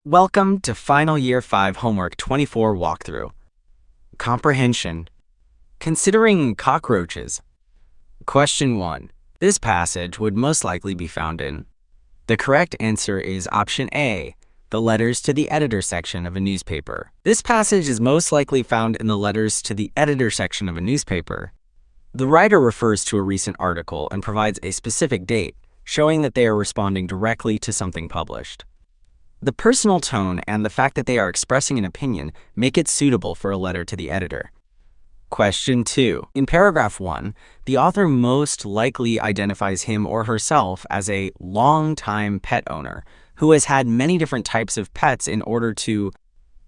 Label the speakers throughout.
Speaker 1: Welcome to Final Year 5 Homework 24 Walkthrough. Comprehension. Considering cockroaches. Question 1. This passage would most likely be found in. The correct answer is option A, the letters to the editor section of a newspaper. This passage is most likely found in the letters to the editor section of a newspaper. The writer refers to a recent article and provides a specific date, showing that they are responding directly to something published. The personal tone and the fact that they are expressing an opinion make it suitable for a letter to the editor. Question 2. In paragraph 1, the author most likely identifies him or herself as a long-time pet owner who has had many different types of pets in order to.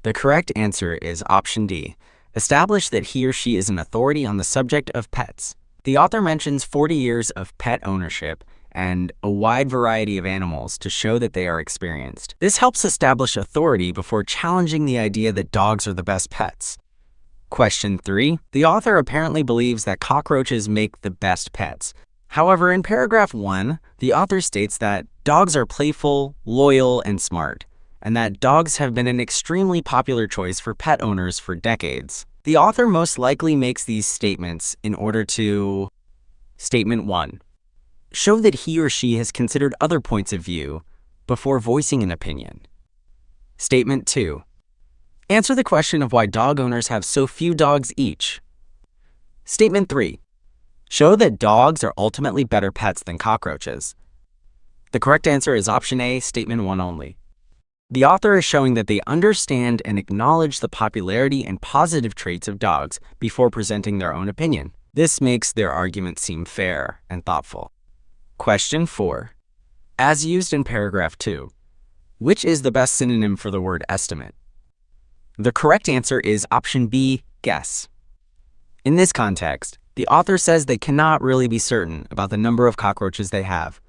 Speaker 1: The correct answer is option D. Establish that he or she is an authority on the subject of pets. The author mentions 40 years of pet ownership and a wide variety of animals to show that they are experienced. This helps establish authority before challenging the idea that dogs are the best pets. Question 3. The author apparently believes that cockroaches make the best pets. However, in paragraph 1, the author states that dogs are playful, loyal, and smart, and that dogs have been an extremely popular choice for pet owners for decades. The author most likely makes these statements in order to. Statement 1. Show that he or she has considered other points of view before voicing an opinion. Statement 2. Answer the question of why dog owners have so few dogs each. Statement 3. Show that dogs are ultimately better pets than cockroaches. The correct answer is option A, statement 1 only. The author is showing that they understand and acknowledge the popularity and positive traits of dogs before presenting their own opinion. This makes their argument seem fair and thoughtful. Question 4. As used in paragraph 2, which is the best synonym for the word estimate? The correct answer is option B, guess. In this context, the author says they cannot really be certain about the number of cockroaches they have.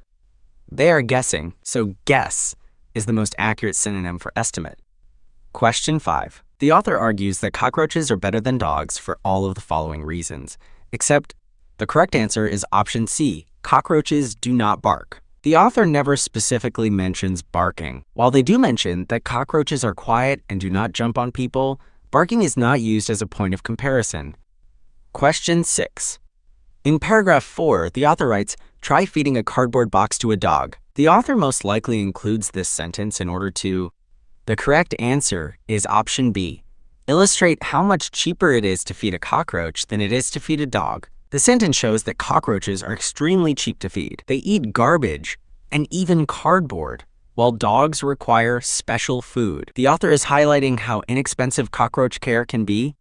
Speaker 1: They are guessing, so guess is the most accurate synonym for estimate. Question 5. The author argues that cockroaches are better than dogs for all of the following reasons, except the correct answer is option C, cockroaches do not bark. The author never specifically mentions barking. While they do mention that cockroaches are quiet and do not jump on people, barking is not used as a point of comparison. Question 6. In paragraph 4, the author writes, try feeding a cardboard box to a dog. The author most likely includes this sentence in order to. The correct answer is option B. Illustrate how much cheaper it is to feed a cockroach than it is to feed a dog. The sentence shows that cockroaches are extremely cheap to feed. They eat garbage and even cardboard, while dogs require special food. The author is highlighting how inexpensive cockroach care can be.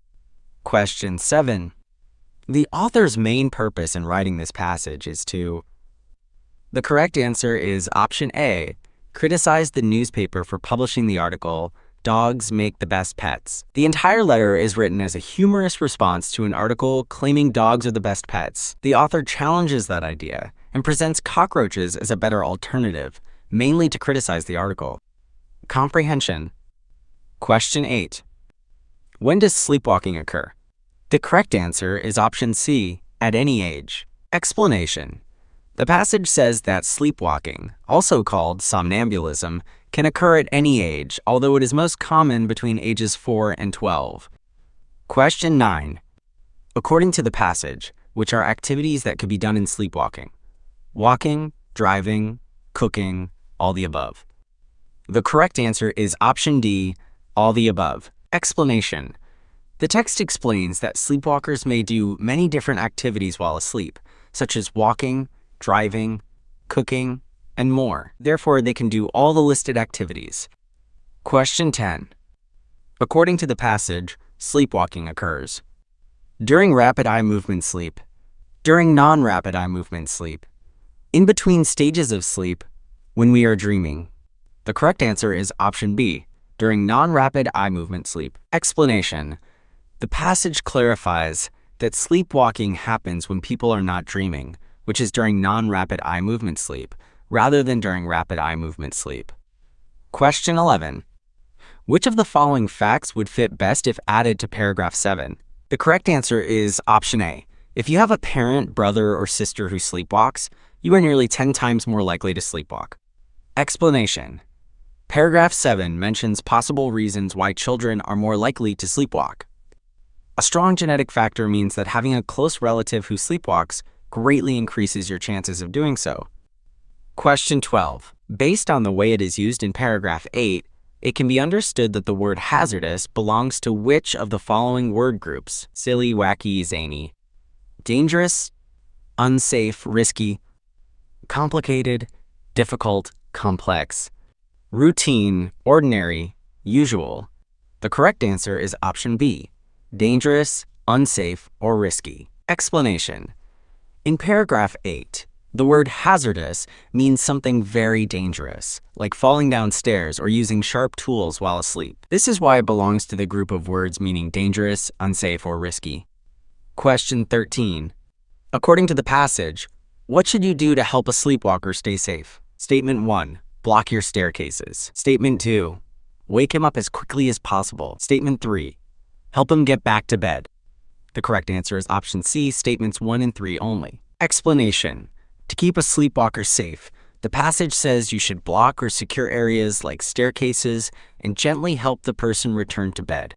Speaker 1: Question 7. The author's main purpose in writing this passage is to. The correct answer is option A, criticize the newspaper for publishing the article, Dogs Make the Best Pets. The entire letter is written as a humorous response to an article claiming dogs are the best pets. The author challenges that idea and presents cockroaches as a better alternative, mainly to criticize the article. Comprehension. Question 8. When does sleepwalking occur? The correct answer is option C, at any age. Explanation. The passage says that sleepwalking, also called somnambulism, can occur at any age, although it is most common between ages 4 and 12. Question 9. According to the passage, which are activities that could be done in sleepwalking? Walking, driving, cooking, all the above. The correct answer is option D, all the above. Explanation. The text explains that sleepwalkers may do many different activities while asleep, such as walking, driving, cooking, and more. Therefore, they can do all the listed activities. Question 10. According to the passage, sleepwalking occurs during rapid eye movement sleep, during non-rapid eye movement sleep, in between stages of sleep, when we are dreaming. The correct answer is option B, during non-rapid eye movement sleep. Explanation. The passage clarifies that sleepwalking happens when people are not dreaming, which is during non-rapid eye movement sleep, rather than during rapid eye movement sleep. Question 11. Which of the following facts would fit best if added to paragraph 7? The correct answer is option A. If you have a parent, brother, or sister who sleepwalks, you are nearly 10 times more likely to sleepwalk. Explanation. Paragraph 7 mentions possible reasons why children are more likely to sleepwalk. A strong genetic factor means that having a close relative who sleepwalks greatly increases your chances of doing so. Question 12. Based on the way it is used in paragraph 8, it can be understood that the word hazardous belongs to which of the following word groups? Silly, wacky, zany. Dangerous, unsafe, risky. Complicated, difficult, complex. Routine, ordinary, usual. The correct answer is option B, dangerous, unsafe, or risky. Explanation. In paragraph 8, the word hazardous means something very dangerous, like falling down stairs or using sharp tools while asleep. This is why it belongs to the group of words meaning dangerous, unsafe, or risky. Question 13. According to the passage, what should you do to help a sleepwalker stay safe? Statement 1. Block your staircases. Statement 2. Wake him up as quickly as possible. Statement 3. Help him get back to bed. The correct answer is option C, statements 1 and 3 only. Explanation. To keep a sleepwalker safe, the passage says you should block or secure areas like staircases and gently help the person return to bed.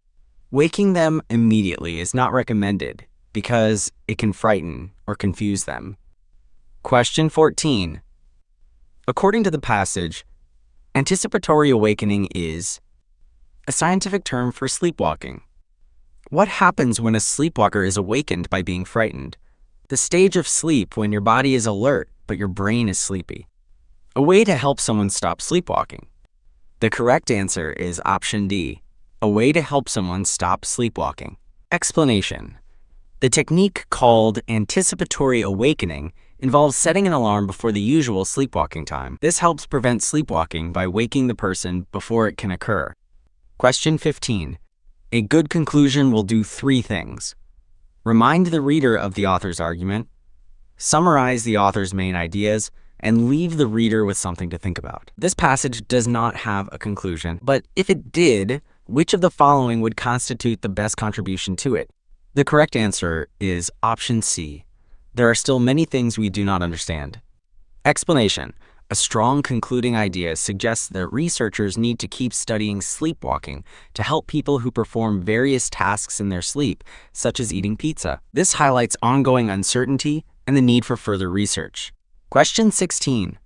Speaker 1: Waking them immediately is not recommended because it can frighten or confuse them. Question 14. According to the passage, anticipatory awakening is a scientific term for sleepwalking. What happens when a sleepwalker is awakened by being frightened? The stage of sleep when your body is alert but your brain is sleepy. A way to help someone stop sleepwalking. The correct answer is option D, a way to help someone stop sleepwalking. Explanation. The technique called anticipatory awakening involves setting an alarm before the usual sleepwalking time. This helps prevent sleepwalking by waking the person before it can occur. Question 15. A good conclusion will do 3 things. Remind the reader of the author's argument, summarize the author's main ideas, and leave the reader with something to think about. This passage does not have a conclusion, but if it did, which of the following would constitute the best contribution to it? The correct answer is option C. There are still many things we do not understand. Explanation. A strong concluding idea suggests that researchers need to keep studying sleepwalking to help people who perform various tasks in their sleep, such as eating pizza. This highlights ongoing uncertainty and the need for further research. Question 16.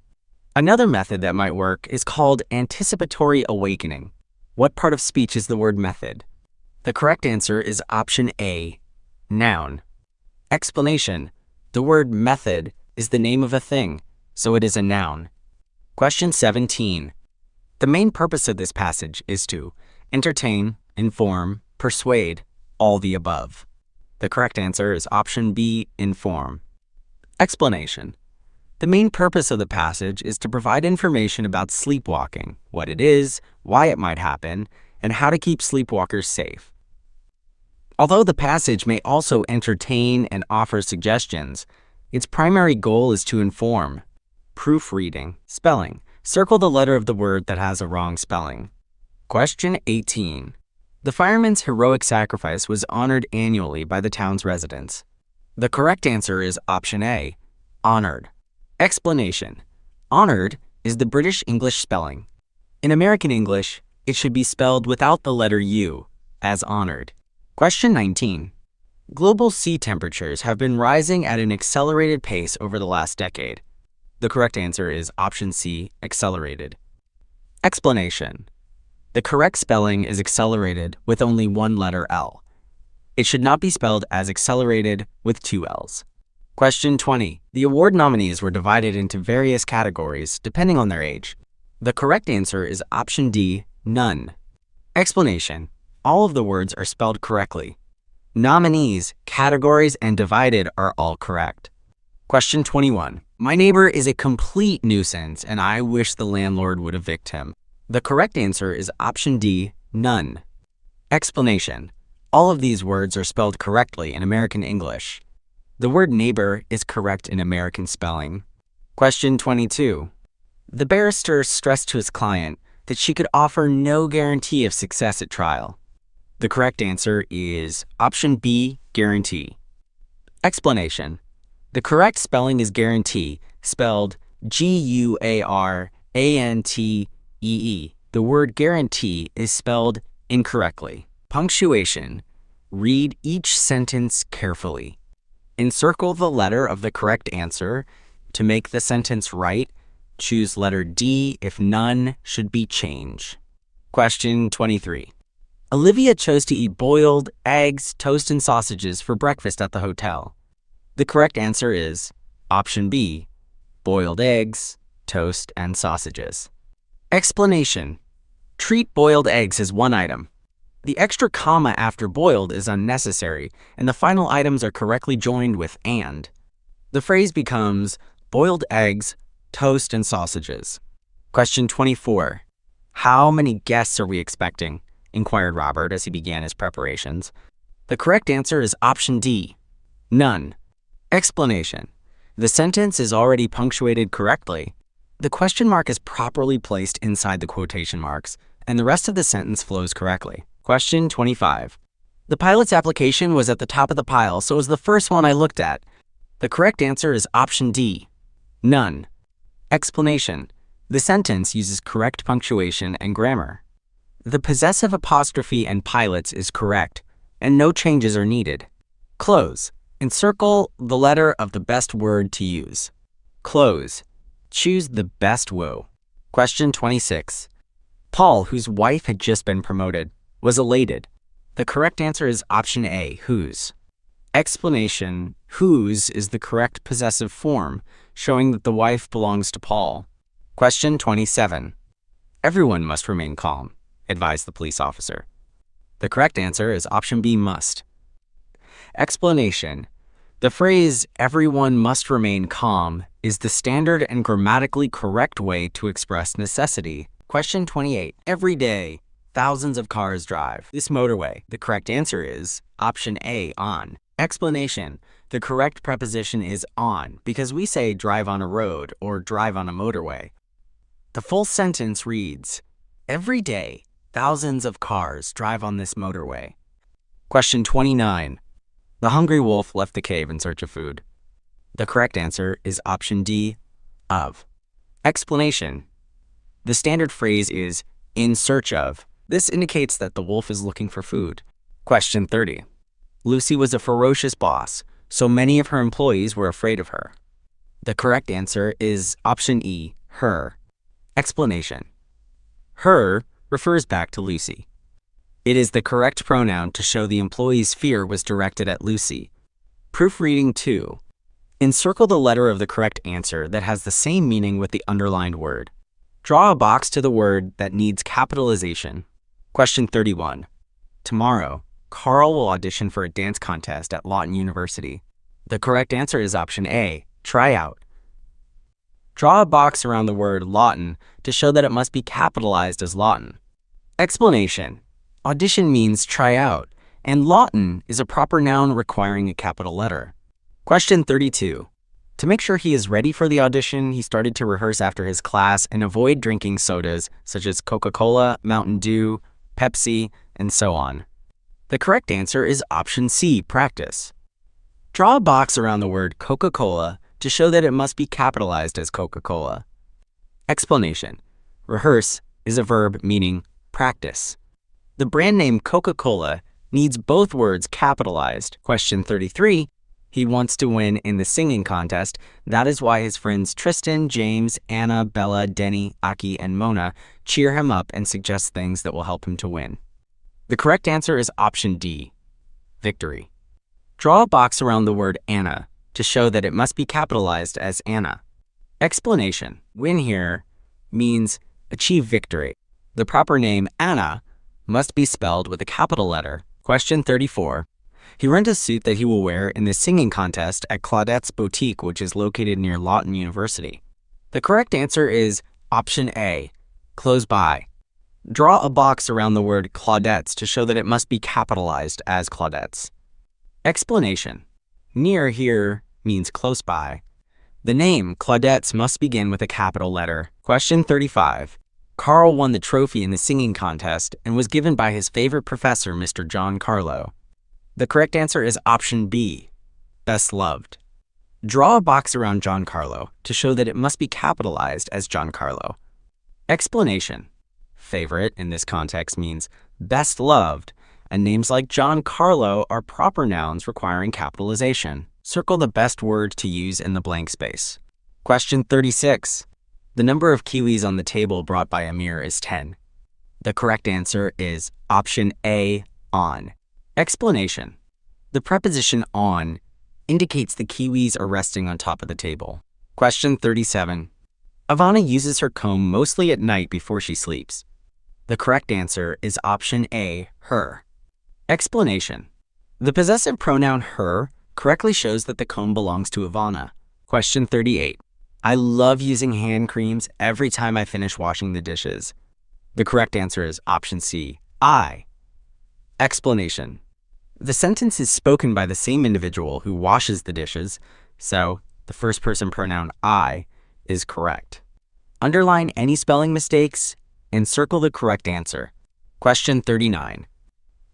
Speaker 1: Another method that might work is called anticipatory awakening. What part of speech is the word method? The correct answer is option A, noun. Explanation. The word method is the name of a thing, so it is a noun. Question 17. The main purpose of this passage is to entertain, inform, persuade, all the above. The correct answer is option B, inform. Explanation. The main purpose of the passage is to provide information about sleepwalking, what it is, why it might happen, and how to keep sleepwalkers safe. Although the passage may also entertain and offer suggestions, its primary goal is to inform. Proofreading. Spelling. Circle the letter of the word that has a wrong spelling. Question 18. The fireman's heroic sacrifice was honored annually by the town's residents. The correct answer is option A, honored. Explanation. Honored is the British English spelling. In American English, it should be spelled without the letter U, as honored. Question 19. Global sea temperatures have been rising at an accelerated pace over the last decade. The correct answer is option C, accelerated. Explanation. The correct spelling is accelerated with only one letter L. It should not be spelled as accelerated with 2 L's. Question 20. The award nominees were divided into various categories depending on their age. The correct answer is option D, none. Explanation. All of the words are spelled correctly. Nominees, categories, and divided are all correct. Question 21. My neighbor is a complete nuisance and I wish the landlord would evict him. The correct answer is option D, none. Explanation. All of these words are spelled correctly in American English. The word neighbor is correct in American spelling. Question 22. The barrister stressed to his client that she could offer no guarantee of success at trial. The correct answer is option B, guarantee. Explanation. The correct spelling is guarantee, spelled G-U-A-R-A-N-T-E-E. the word guarantee is spelled incorrectly. Punctuation. Read each sentence carefully. Encircle the letter of the correct answer. To make the sentence right, choose letter D if none should be changed. Question 23. Olivia chose to eat boiled eggs, toast, and sausages for breakfast at the hotel. The correct answer is option B, boiled eggs, toast, and sausages. Explanation. Treat boiled eggs as one item. The extra comma after boiled is unnecessary, and the final items are correctly joined with and. The phrase becomes boiled eggs, toast, and sausages. Question 24. How many guests are we expecting? Inquired Robert as he began his preparations. The correct answer is option D, none. Explanation. The sentence is already punctuated correctly. The question mark is properly placed inside the quotation marks, and the rest of the sentence flows correctly. Question 25. The pilot's application was at the top of the pile, so it was the first one I looked at. The correct answer is option D, none. Explanation. The sentence uses correct punctuation and grammar. The possessive apostrophe and pilots is correct, and no changes are needed. Close. Encircle the letter of the best word to use. Close. Choose the best woe. Question 26. Paul, whose wife had just been promoted, was elated. The correct answer is option A, whose. Explanation. Whose is the correct possessive form, showing that the wife belongs to Paul. Question 27. Everyone must remain calm, advised the police officer. The correct answer is option B, must. Explanation. The phrase, everyone must remain calm, is the standard and grammatically correct way to express necessity. Question 28. Every day, thousands of cars drive this motorway. The correct answer is option A, on. Explanation. The correct preposition is on because we say drive on a road or drive on a motorway. The full sentence reads, every day, thousands of cars drive on this motorway. Question 29. The hungry wolf left the cave in search of food. The correct answer is option D, of. Explanation. The standard phrase is in search of. This indicates that the wolf is looking for food. Question 30. Lucy was a ferocious boss, so many of her employees were afraid of her. The correct answer is option E, her. Explanation. Her refers back to Lucy. It is the correct pronoun to show the employee's fear was directed at Lucy. Proofreading 2. Encircle the letter of the correct answer that has the same meaning with the underlined word. Draw a box to the word that needs capitalization. Question 31. Tomorrow, Carl will audition for a dance contest at Lawton University. The correct answer is option A, tryout. Draw a box around the word Lawton to show that it must be capitalized as Lawton. Explanation. Audition means try out, and Lawton is a proper noun requiring a capital letter. Question 32. To make sure he is ready for the audition, he started to rehearse after his class and avoid drinking sodas such as Coca-Cola, Mountain Dew, Pepsi, and so on. The correct answer is option C, practice. Draw a box around the word Coca-Cola to show that it must be capitalized as Coca-Cola. Explanation. Rehearse is a verb meaning practice. The brand name Coca-Cola needs both words capitalized. Question 33. He wants to win in the singing contest. That is why his friends Tristan, James, Anna, Bella, Denny, Aki, and Mona cheer him up and suggest things that will help him to win. The correct answer is option D, victory. Draw a box around the word Anna to show that it must be capitalized as Anna. Explanation. Win here means achieve victory. The proper name Anna must be spelled with a capital letter. Question 34. He rent a suit that he will wear in the singing contest at Claudette's Boutique, which is located near Lawton University. The correct answer is option A, close by. Draw a box around the word Claudette's to show that it must be capitalized as Claudette's. Explanation. Near here means close by. The name Claudette's must begin with a capital letter. Question 35. Carl won the trophy in the singing contest and was given by his favorite professor, Mr. John Carlo. The correct answer is option B, best loved. Draw a box around John Carlo to show that it must be capitalized as John Carlo. Explanation. favorite in this context means best loved, and names like John Carlo are proper nouns requiring capitalization. Circle the best word to use in the blank space. Question 36. The number of kiwis on the table brought by Amir is 10. The correct answer is option A, on. Explanation. The preposition on indicates the kiwis are resting on top of the table. Question 37. Ivana uses her comb mostly at night before she sleeps. The correct answer is option A, her. Explanation. The possessive pronoun her correctly shows that the comb belongs to Ivana. Question 38. I love using hand creams every time I finish washing the dishes. The correct answer is option C, I. Explanation. The sentence is spoken by the same individual who washes the dishes, so the first person pronoun I is correct. Underline any spelling mistakes and circle the correct answer. Question 39.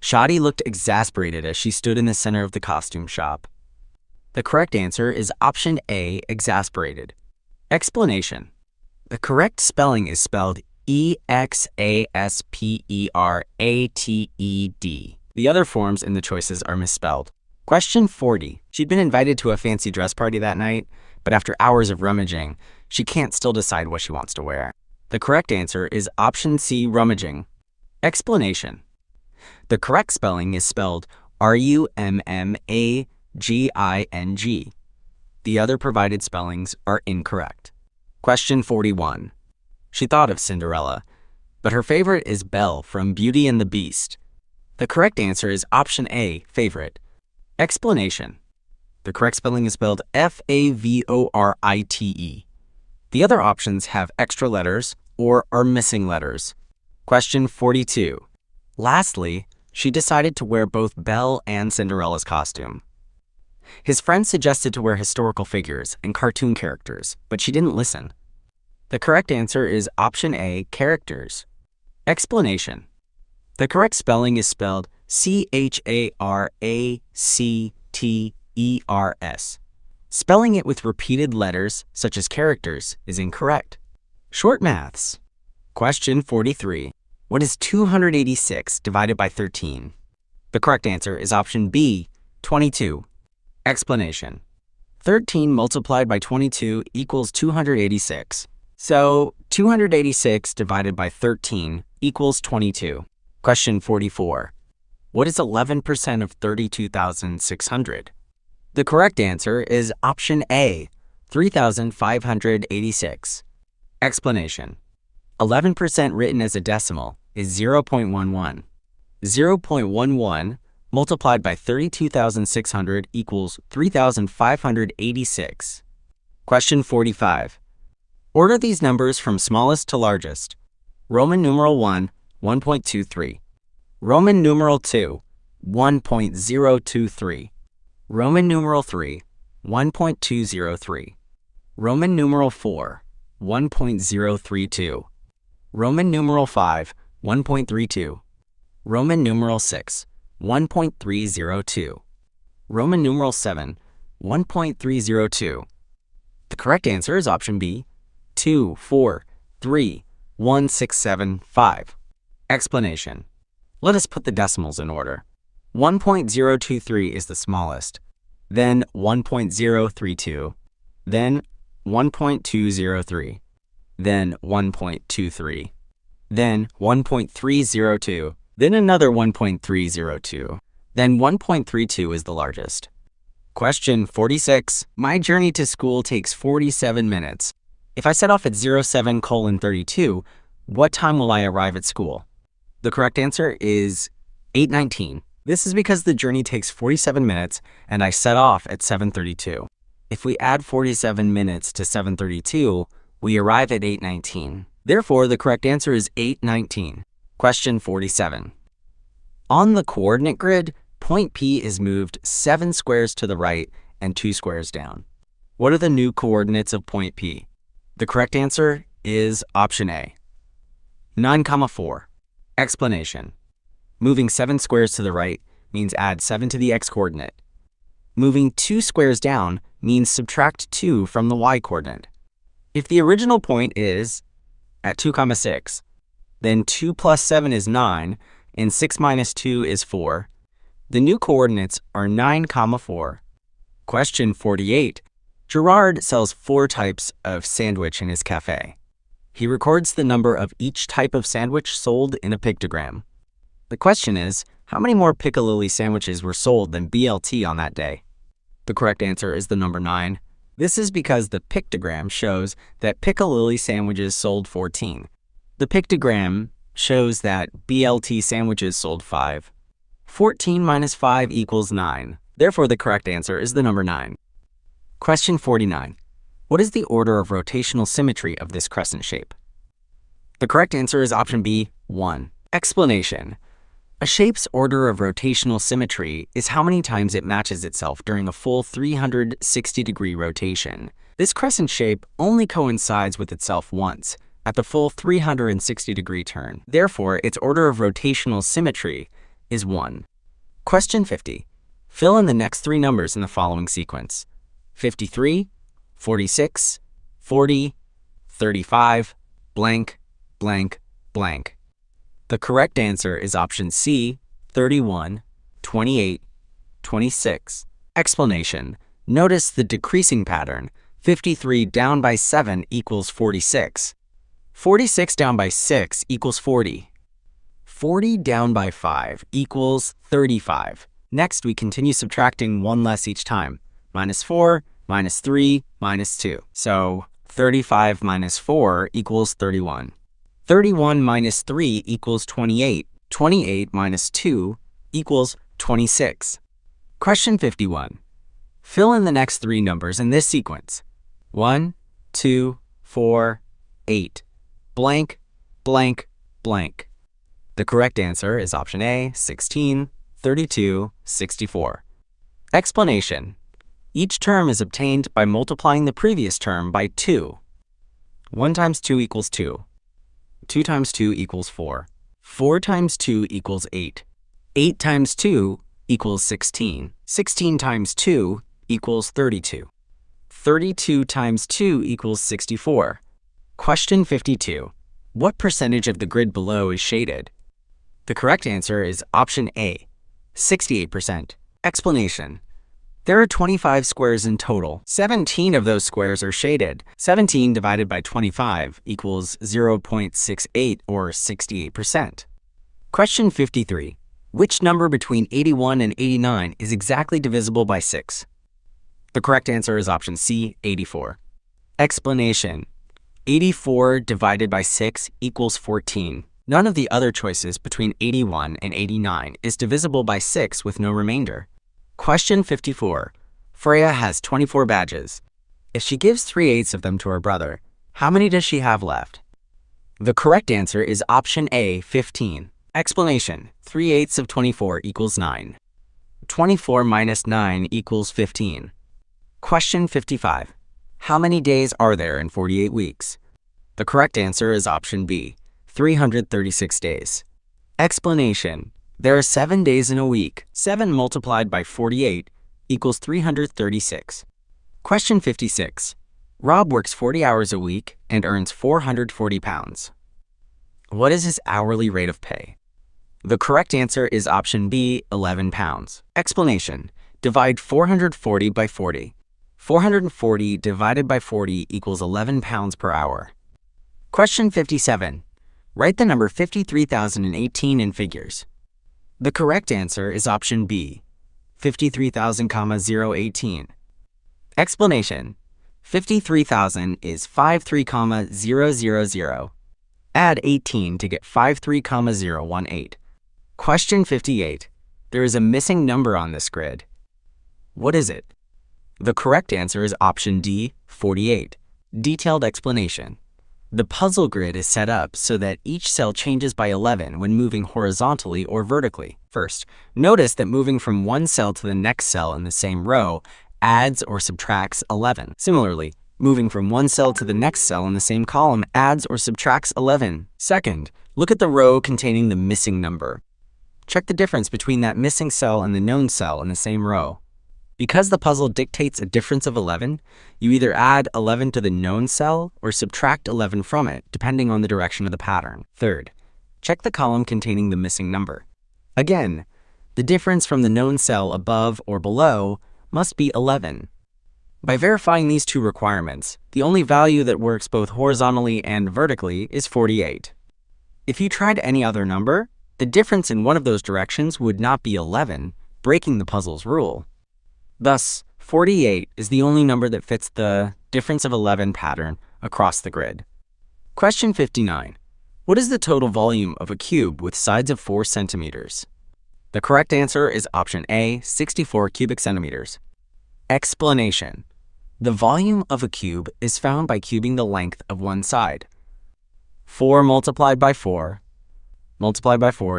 Speaker 1: Shadi looked exasperated as she stood in the center of the costume shop. The correct answer is option A, exasperated. Explanation. The correct spelling is spelled E-X-A-S-P-E-R-A-T-E-D. The other forms in the choices are misspelled. Question 40. She'd been invited to a fancy dress party that night, but after hours of rummaging, she can't still decide what she wants to wear. The correct answer is option C, rummaging. Explanation. The correct spelling is spelled R-U-M-M-A-G-I-N-G. The other provided spellings are incorrect. Question 41. She thought of Cinderella, but her favorite is Belle from Beauty and the Beast. The correct answer is option A, favorite. Explanation. The correct spelling is spelled F-A-V-O-R-I-T-E. The other options have extra letters or are missing letters. Question 42. Lastly, she decided to wear both Belle and Cinderella's costume. His friend suggested to wear historical figures and cartoon characters, but she didn't listen. The correct answer is option A, characters. Explanation. The correct spelling is spelled C-H-A-R-A-C-T-E-R-S. Spelling it with repeated letters, such as characters, is incorrect. Short maths. Question 43. What is 286 divided by 13? The correct answer is option B, 22. Explanation. 13 multiplied by 22 equals 286. So 286 divided by 13 equals 22. Question 44. What is 11% of 32,600? The correct answer is option A, 3,586. Explanation. 11% written as a decimal is 0.11. 0.11 multiplied by 32,600 equals 3,586. Question 45. Order these numbers from smallest to largest. Roman numeral 1, 1.23. Roman numeral 2, 1.023. Roman numeral 3, 1.203. Roman numeral 4, 1.032. Roman numeral 5, 1.32. Roman numeral 6, 1.302. Roman numeral 7, 1.302. The correct answer is option B, 2, 4, 3, 1, 6, 7, 5. Explanation. Let us put the decimals in order. 1.023 is the smallest, then 1.032, then 1.203, then 1.23, then 1.302, then another 1.302, then 1.32 is the largest. Question 46. My journey to school takes 47 minutes. If I set off at 07:32, what time will I arrive at school? The correct answer is 8:19. This is because the journey takes 47 minutes and I set off at 7:32. If we add 47 minutes to 7:32, we arrive at 8:19. Therefore, the correct answer is 8:19. Question 47. On the coordinate grid, point P is moved 7 squares to the right and 2 squares down. What are the new coordinates of point P? The correct answer is option A, 9, 4. Explanation. Moving 7 squares to the right means add 7 to the x-coordinate. Moving 2 squares down means subtract 2 from the y-coordinate. If the original point is at 2, 6, then 2 plus 7 is 9, and 6 minus 2 is 4. The new coordinates are 9, 4. Question 48. Gerard sells 4 types of sandwich in his cafe. He records the number of each type of sandwich sold in a pictogram. The question is, how many more Piccalilli sandwiches were sold than BLT on that day? The correct answer is the number 9. This is because the pictogram shows that Piccalilli sandwiches sold 14. The pictogram shows that BLT sandwiches sold 5. 14 minus 5 equals 9. Therefore, the correct answer is the number 9. Question 49. What is the order of rotational symmetry of this crescent shape? The correct answer is option B, 1. Explanation. A shape's order of rotational symmetry is how many times it matches itself during a full 360-degree rotation. This crescent shape only coincides with itself once, at the full 360-degree turn. Therefore, its order of rotational symmetry is 1. Question 50. Fill in the next 3 numbers in the following sequence: 53, 46, 40, 35, blank, blank, blank. The correct answer is option C, 31, 28, 26. Explanation. Notice the decreasing pattern. 53 down by 7 equals 46. 46 down by 6 equals 40. 40 down by 5 equals 35. Next, we continue subtracting 1 less each time. Minus 4, minus 3, minus 2. So 35 minus 4 equals 31. 31 minus 3 equals 28. 28 minus 2 equals 26. Question 51. Fill in the next 3 numbers in this sequence: 1, 2, 4, 8. Blank, blank, blank. The correct answer is option A, 16, 32, 64. Explanation. Each term is obtained by multiplying the previous term by 2. 1 times 2 equals 2. 2 times 2 equals 4. 4 times 2 equals 8. 8 times 2 equals 16. 16 times 2 equals 32. 32 times 2 equals 64. Question 52. What percentage of the grid below is shaded? The correct answer is option A, 68%. Explanation. There are 25 squares in total. 17 of those squares are shaded. 17 divided by 25 equals 0.68 or 68%. Question 53. Which number between 81 and 89 is exactly divisible by 6? The correct answer is option C, 84. Explanation. 84 divided by 6 equals 14. None of the other choices between 81 and 89 is divisible by 6 with no remainder. Question 54. Freya has 24 badges. If she gives 3/8 of them to her brother, how many does she have left? The correct answer is option A, 15. Explanation. 3/8 of 24 equals 9. 24 minus 9 equals 15. Question 55. How many days are there in 48 weeks? The correct answer is option B, 336 days. Explanation. There are 7 days in a week. 7 multiplied by 48 equals 336. Question 56. Rob works 40 hours a week and earns £440. What is his hourly rate of pay? The correct answer is option B, £11. Explanation. Divide 440 by 40. 440 divided by 40 equals £11 per hour. Question 57. Write the number 53,018 in figures. The correct answer is option B, 53,000,018. Explanation. 53,000 is 53,000. Add 18 to get 53,018. Question 58. There is a missing number on this grid. What is it? The correct answer is option D, 48. Detailed explanation. The puzzle grid is set up so that each cell changes by 11 when moving horizontally or vertically. First, notice that moving from one cell to the next cell in the same row adds or subtracts 11. Similarly, moving from one cell to the next cell in the same column adds or subtracts 11. Second, look at the row containing the missing number. Check the difference between that missing cell and the known cell in the same row. Because the puzzle dictates a difference of 11, you either add 11 to the known cell or subtract 11 from it, depending on the direction of the pattern. Third, check the column containing the missing number. Again, the difference from the known cell above or below must be 11. By verifying these two requirements, the only value that works both horizontally and vertically is 48. If you tried any other number, the difference in one of those directions would not be 11, breaking the puzzle's rule. Thus, 48 is the only number that fits the difference of 11 pattern across the grid. Question 59. What is the total volume of a cube with sides of 4 centimeters? The correct answer is option A, 64 cubic centimeters. Explanation. The volume of a cube is found by cubing the length of one side. 4 multiplied by 4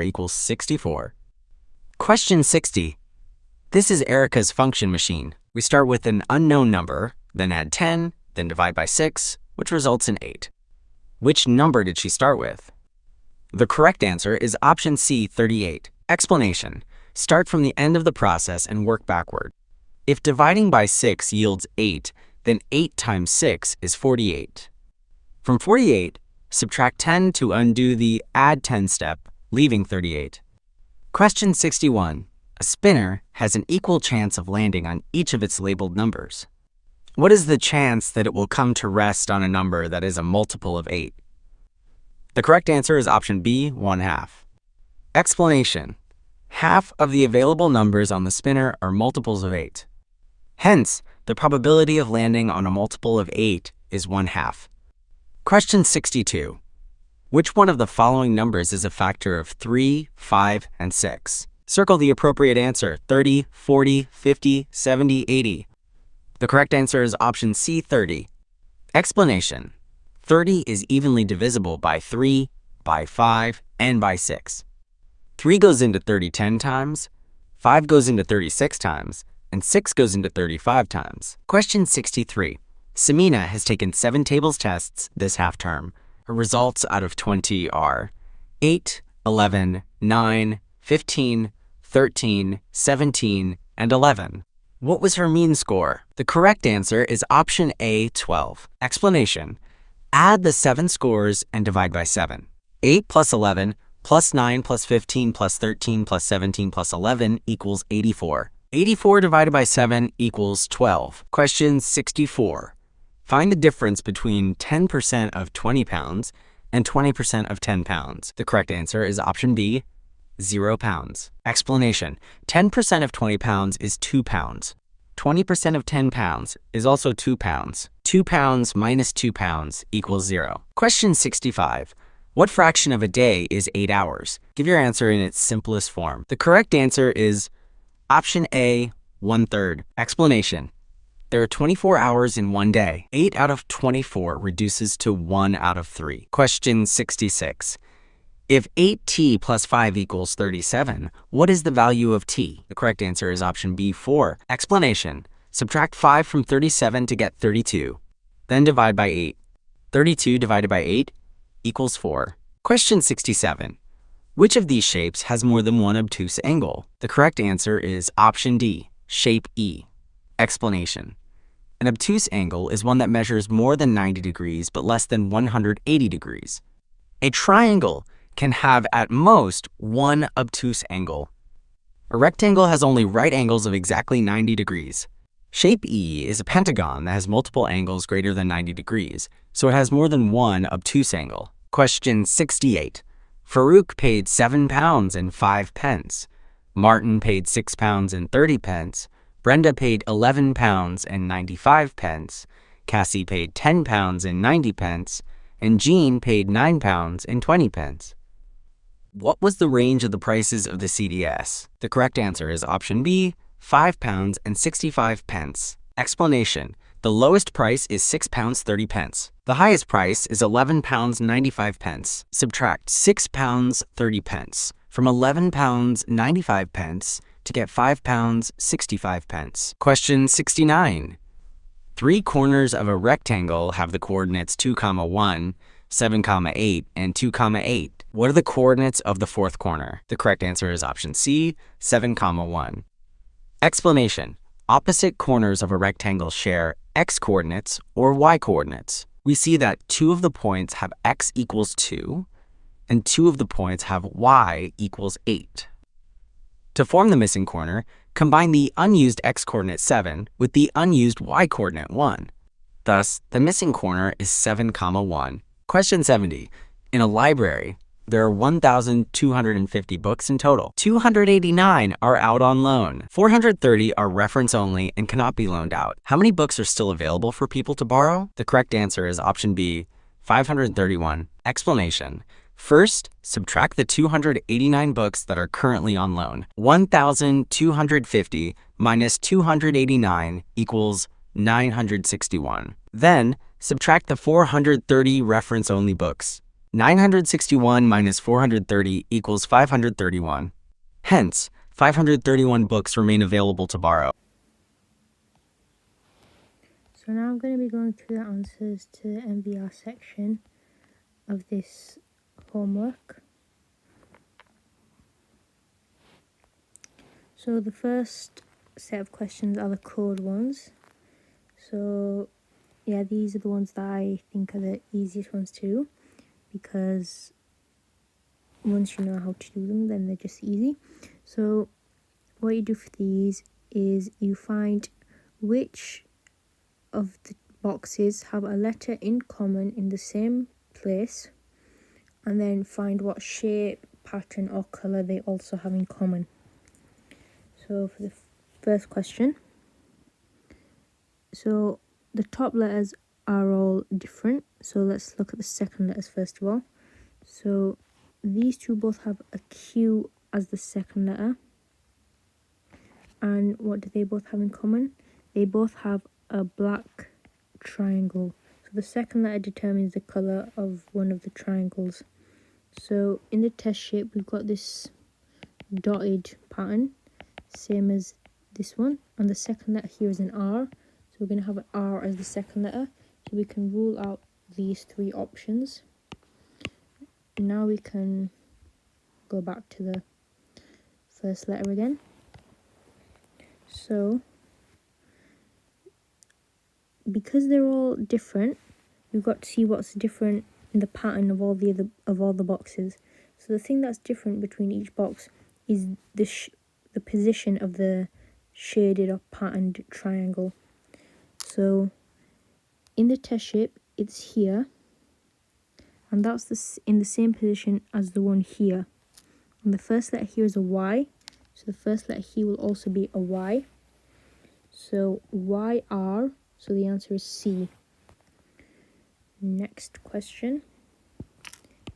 Speaker 1: equals 64. Question 60. This is Erica's function machine. We start with an unknown number, then add 10, then divide by 6, which results in 8. Which number did she start with? The correct answer is option C, 38. Explanation. Start from the end of the process and work backward. If dividing by 6 yields 8, then 8 times 6 is 48. From 48, subtract 10 to undo the add 10 step, leaving 38. Question 61. A spinner has an equal chance of landing on each of its labeled numbers. What is the chance that it will come to rest on a number that is a multiple of 8? The correct answer is option B, 1/2. Explanation. Half of the available numbers on the spinner are multiples of 8. Hence, the probability of landing on a multiple of 8 is 1/2. Question 62. Which one of the following numbers is a factor of 3, 5, and 6? Circle the appropriate answer: 30, 40, 50, 70, 80. The correct answer is option C, 30. Explanation. 30 is evenly divisible by 3, by 5, and by 6. 3 goes into 30 10 times, 5 goes into 36 times, and 6 goes into 35 times. Question 63. Samina has taken 7 tables tests this half term. Her results out of 20 are 8, 11, 9, 15, 13, 17, and 11. What was her mean score? The correct answer is option A, 12. Explanation. Add the 7 scores and divide by 7. 8 plus 11 plus 9 plus 15 plus 13 plus 17 plus 11 equals 84. 84 divided by 7 equals 12. Question 64. Find the difference between 10% of 20 pounds and 20% of 10 pounds. The correct answer is option B, 0 pounds. Explanation. 10% of 20 pounds is 2 pounds. 20% of 10 pounds is also 2 pounds. 2 pounds minus 2 pounds equals 0. Question 65. What fraction of a day is 8 hours? Give your answer in its simplest form. The correct answer is option A, 1/3. Explanation. There are 24 hours in one day. 8 out of 24 reduces to 1 out of 3. Question 66. If 8t plus 5 equals 37, what is the value of t? The correct answer is option B, 4. Explanation. Subtract 5 from 37 to get 32. Then divide by 8. 32 divided by 8 equals 4. Question 67. Which of these shapes has more than one obtuse angle? The correct answer is option D, shape E. Explanation. An obtuse angle is one that measures more than 90 degrees but less than 180 degrees. A triangle can have at most one obtuse angle. A rectangle has only right angles of exactly 90 degrees. Shape E is a pentagon that has multiple angles greater than 90 degrees, so it has more than one obtuse angle. Question 68. Farouk paid 7 pounds and 5 pence. Martin paid 6 pounds and 30 pence. Brenda paid 11 pounds and 95 pence. Cassie paid 10 pounds and 90 pence. And Jean paid 9 pounds and 20 pence. What was the range of the prices of the CDS? The correct answer is option B, 5 pounds and 65 pence. Explanation. The lowest price is 6 pounds 30 pence. The highest price is 11 pounds 95 pence. Subtract 6 pounds 30 pence from 11 pounds 95 pence to get 5 pounds 65 pence. Question 69. 3 corners of a rectangle have the coordinates 2, 1, 7, 8, and 2, 8. What are the coordinates of the fourth corner? The correct answer is option C, 7, 1. Explanation. Opposite corners of a rectangle share x coordinates or y coordinates. We see that 2 of the points have x equals 2, and 2 of the points have y equals 8. To form the missing corner, combine the unused x-coordinate 7 with the unused y-coordinate 1. Thus, the missing corner is 7, 1. Question 70. In a library, there are 1,250 books in total. 289 are out on loan. 430 are reference only and cannot be loaned out. How many books are still available for people to borrow? The correct answer is option B, 531. Explanation. First, subtract the 289 books that are currently on loan. 1,250 minus 289 equals 961. Then, subtract the 430 reference-only books. 961 minus 430 equals 531. Hence, 531 books remain available to borrow.
Speaker 2: So now I'm going to be going through the answers to the MVR section of this homework. So the first set of questions are the code ones. So yeah, these are the ones that I think are the easiest ones to do, because once you know how to do them, then they're just easy. So what you do for these is you find which of the boxes have a letter in common in the same place, and then find what shape, pattern or colour they also have in common. So for the first question, so the top letters are all different. So let's look at the second letters first of all. So these two both have a Q as the second letter. And what do they both have in common? They both have a black triangle. So the second letter determines the colour of one of the triangles. So in the test shape, we've got this dotted pattern, same as this one. And the second letter here is an R. So we're going to have an R as the second letter. So we can rule out these three options. Now we can go back to the first letter again. So because they're all different, we've got to see what's different in the pattern of all the boxes. So the thing that's different between each box is the position of the shaded or patterned triangle. So in the test shape, it's here, and that's in the same position as the one here. And the first letter here is a Y, so the first letter here will also be a Y. So YR, so the answer is C. Next question.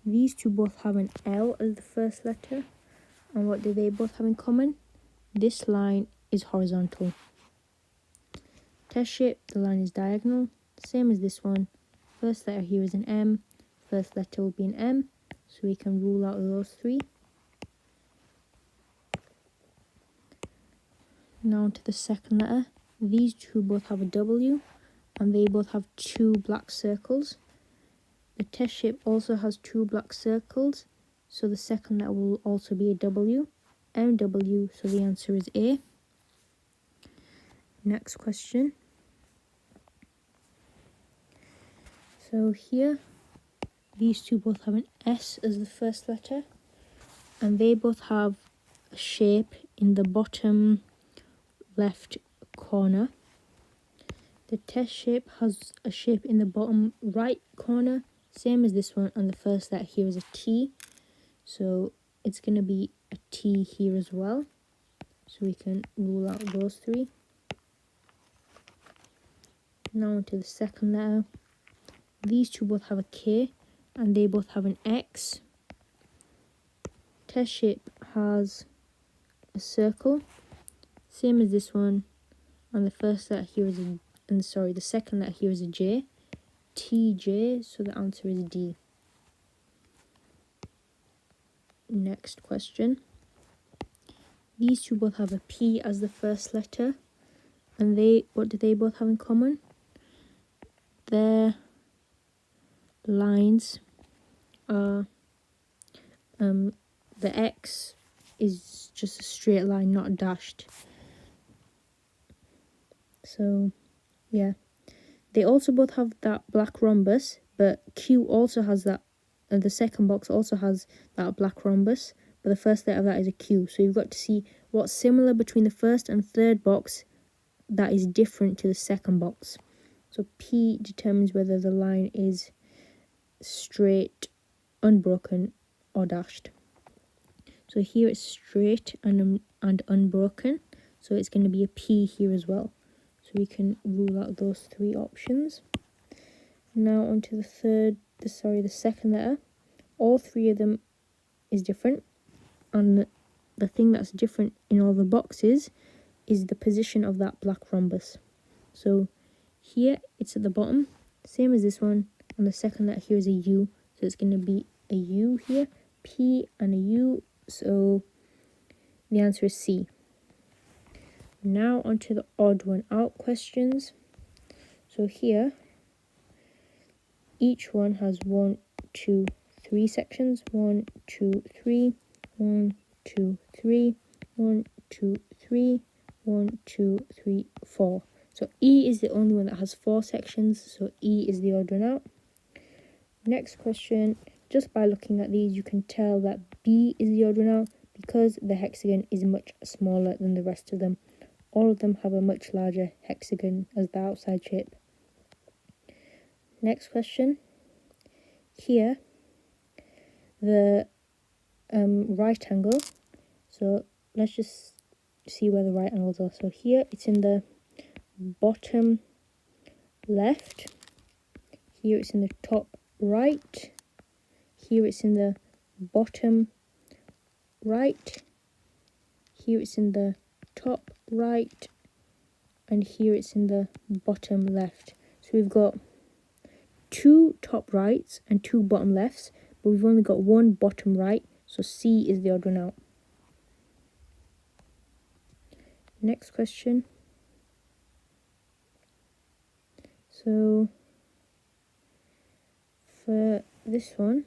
Speaker 2: These two both have an L as the first letter. And what do they both have in common? This line is horizontal. Test shape, the line is diagonal, same as this one. First letter here is an M, first letter will be an M, so we can rule out those three. Now to the second letter. These two both have a W, and they both have two black circles. The test shape also has two black circles, so the second letter will also be a W, MW, so the answer is A. Next question. So here, these two both have an S as the first letter, and they both have a shape in the bottom left corner. The test shape has a shape in the bottom right corner, same as this one, and the first letter here is a T, so it's going to be a T here as well, so we can rule out those three. Now onto the second letter. These two both have a K, and they both have an X. Test shape has a circle, same as this one, and the first letter here is the second letter here is a J, TJ, so the answer is D. Next question. These two both have a P as the first letter, and what do they both have in common? Their lines are, the X is just a straight line, not dashed. So, yeah. They also both have that black rhombus, but Q also has that the second box also has that black rhombus, but the first letter of that is a Q. So you've got to see what's similar between the first and third box that is different to the second box. So P determines whether the line is straight, unbroken, or dashed. So here it's straight and unbroken, so it's going to be a P here as well. So we can rule out those three options. Now onto the second letter. All three of them is different, and the thing that's different in all the boxes is the position of that black rhombus. So here it's at the bottom, same as this one, and the second letter here is a U, so it's going to be a U here, P and a U, so the answer is C. Now onto the odd one out questions. So here, each one has 1, 2, 3 sections. 1, 2, 3, 1, 2, 3, 1, 2, 3, 1, 2, 3, 4. So E is the only one that has 4 sections, so E is the odd one out. Next question, just by looking at these, you can tell that B is the odd one out because the hexagon is much smaller than the rest of them. All of them have a much larger hexagon as the outside shape. Next question. Here, the right angle. So let's just see where the right angles are. So here it's in the bottom left. Here it's in the top right. Here it's in the bottom right. Here it's in the top right. And here it's in the bottom left. So we've got 2 top rights and 2 bottom lefts, but we've only got 1 bottom right, so C is the odd one out. Next question. So for this one,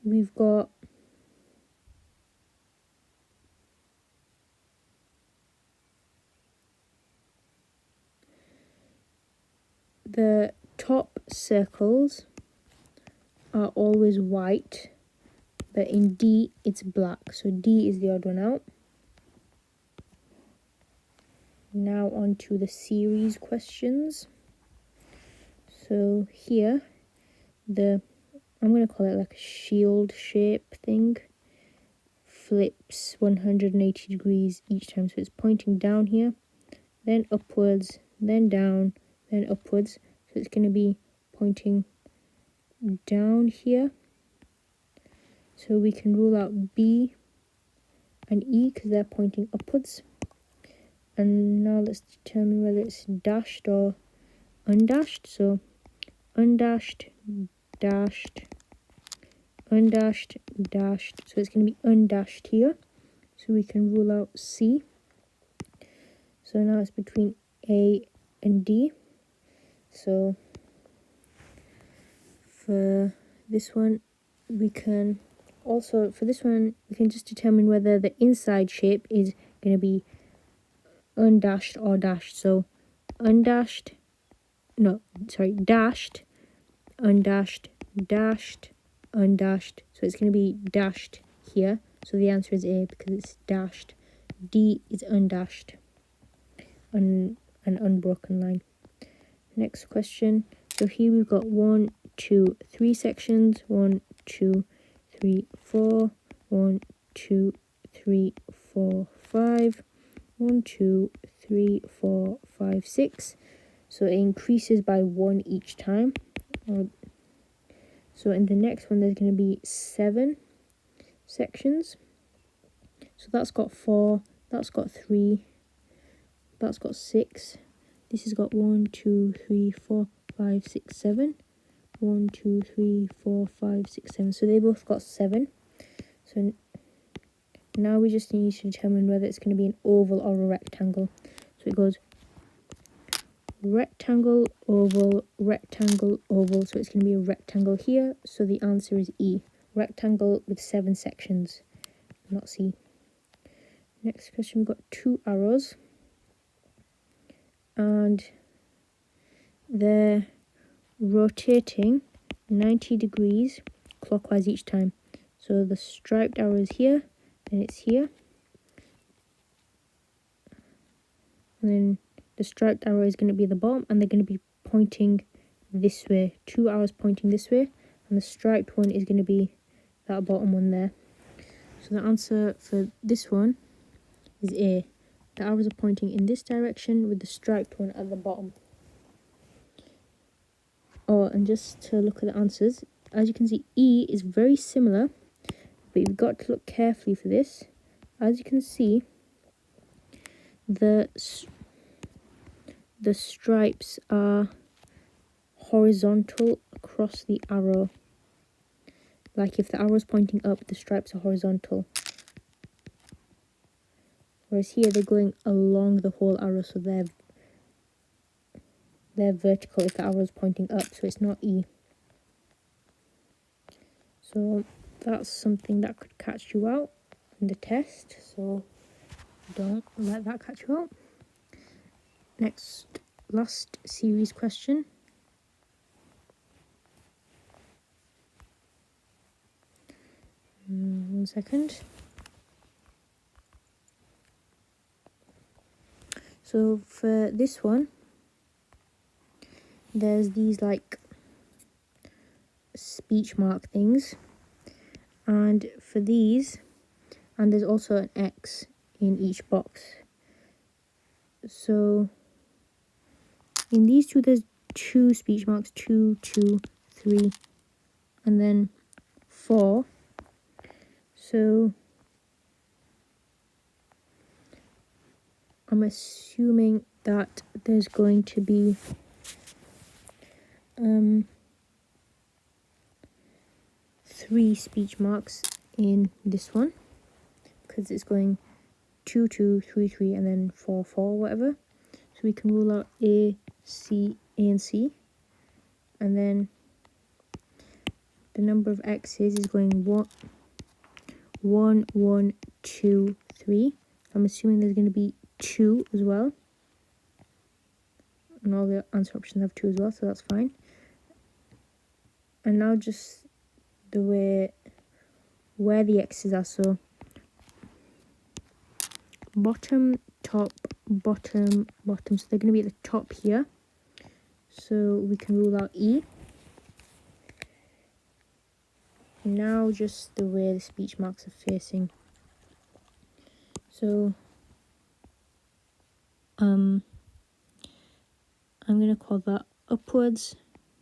Speaker 2: we've got the top circles are always white, but in D it's black, so D is the odd one out. Now on to the series questions. So here, I'm going to call it like a shield shape thing, flips 180 degrees each time. So it's pointing down here, then upwards, then down, then upwards. So it's going to be pointing down here. So we can rule out B and E because they're pointing upwards. And now let's determine whether it's dashed or undashed. So undashed, dashed, undashed, dashed. So it's going to be undashed here. So we can rule out C. So now it's between A and D. So for this one, we can just determine whether the inside shape is going to be undashed or dashed. So dashed, undashed, dashed, undashed. So it's going to be dashed here. So the answer is A because it's dashed. D is undashed, an unbroken line. Next question. So here we've got 1, 2, 3 sections. 1, 2, 3, 4. 1, 2, 3, 4, 5. 1, 2, 3, 4, 5, 6. So it increases by 1 each time. So in the next one, there's going to be 7 sections. So that's got 4, that's got 3, that's got 6. This has got 1, 2, 3, 4, 5, 6, 7. 1, 2, 3, 4, 5, 6, 7. So they both got 7. So now we just need to determine whether it's going to be an oval or a rectangle. So it goes rectangle, oval, rectangle, oval. So it's going to be a rectangle here. So the answer is E. Rectangle with 7 sections, not C. Next question, we've got 2 arrows. And they're rotating 90 degrees clockwise each time. So the striped arrow is here, and it's here. And then the striped arrow is going to be at the bottom, and they're going to be pointing this way. 2 arrows pointing this way, and the striped one is going to be that bottom one there. So the answer for this one is A. The arrows are pointing in this direction with the striped one at the bottom. Oh, and just to look at the answers, as you can see, E is very similar, but you've got to look carefully for this. As you can see, the stripes are horizontal across the arrow. Like if the arrow is pointing up, the stripes are horizontal. Whereas here they're going along the whole arrow, so they're vertical if the arrow is pointing up, so it's not E. So that's something that could catch you out in the test, so don't let that catch you out. Last series question. One second. So for this one, there's these like speech mark things, and for these, and there's also an X in each box. So in these two, there's 2 speech marks, 2, 2, 3, and then 4. So I'm assuming that there's going to be 3 speech marks in this one, because it's going 2, 2, 3, 3, and then 4, 4, whatever. So we can rule out A, and C. And then the number of X's is going 1, 1, 2, 3. I'm assuming there's going to be 2 as well. And all the answer options have 2 as well, so that's fine. And now just the way where the X's are. So bottom, top, bottom, bottom. So they're going to be at the top here. So we can rule out E. Now just the way the speech marks are facing. So I'm going to call that upwards,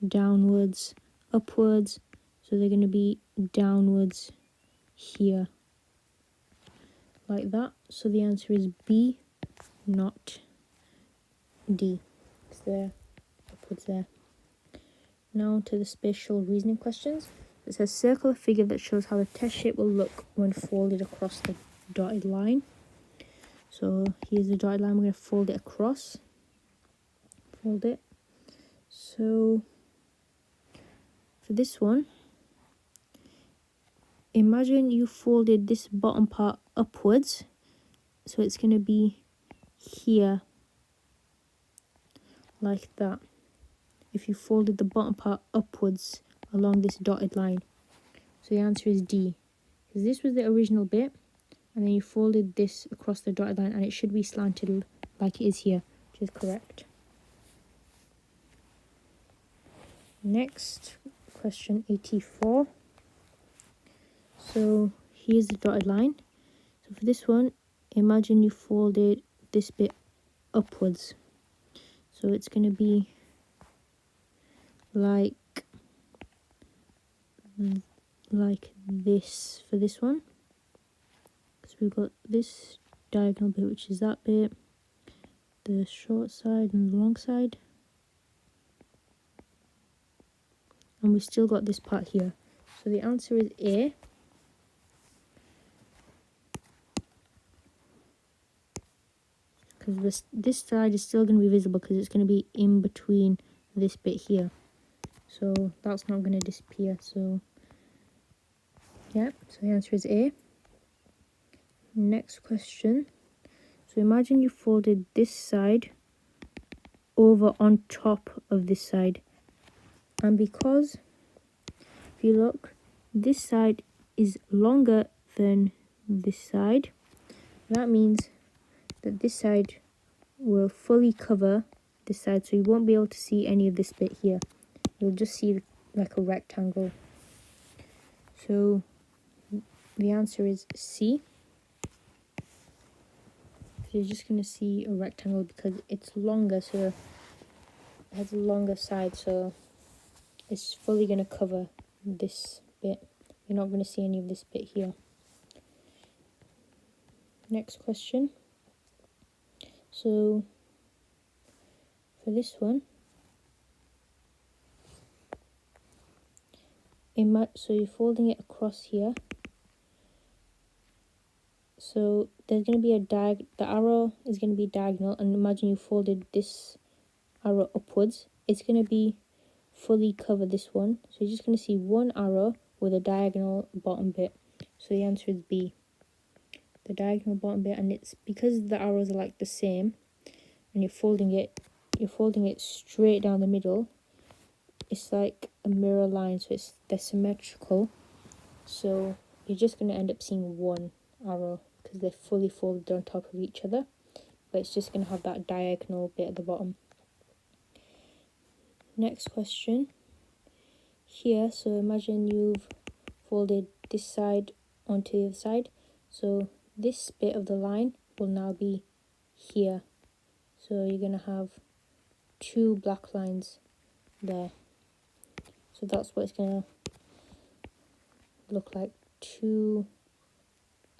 Speaker 2: downwards, upwards. So they're going to be downwards here, like that. So the answer is B, not D. It's there, upwards there. Now to the spatial reasoning questions. It says circle a figure that shows how the test shape will look when folded across the dotted line. So here's the dotted line, we're going to fold it across. Fold it. So for this one, imagine you folded this bottom part upwards. So it's going to be here, like that. If you folded the bottom part upwards along this dotted line. So the answer is D. Because this was the original bit, and then you folded this across the dotted line, and it should be slanted like it is here, which is correct. Next, question 84. So here's the dotted line. So for this one, imagine you folded this bit upwards. So it's going to be like this for this one. So we've got this diagonal bit, which is that bit, the short side and the long side. And we've still got this part here. So the answer is A. Because this side is still going to be visible because it's going to be in between this bit here. So that's not going to disappear. So yeah, so the answer is A. Next question. So imagine you folded this side over on top of this side. And because, if you look, this side is longer than this side, that means that this side will fully cover this side, so you won't be able to see any of this bit here. You'll just see like a rectangle. So the answer is C. So you're just going to see a rectangle because it's longer, so it has a longer side, so it's fully going to cover this bit. You're not going to see any of this bit here. Next question. So for this one, so you're folding it across here. So there's going to be the arrow is going to be diagonal, and imagine you folded this arrow upwards. It's going to be fully cover this one. So you're just going to see one arrow with a diagonal bottom bit. So the answer is B. The diagonal bottom bit, and it's because the arrows are like the same, and you're folding it straight down the middle. It's like a mirror line, so they're symmetrical. So you're just going to end up seeing one arrow because they're fully folded on top of each other, but it's just going to have that diagonal bit at the bottom. Next question here. So imagine you've folded this side onto the other side. So this bit of the line will now be here. So you're going to have two black lines there. So that's what it's going to look like, two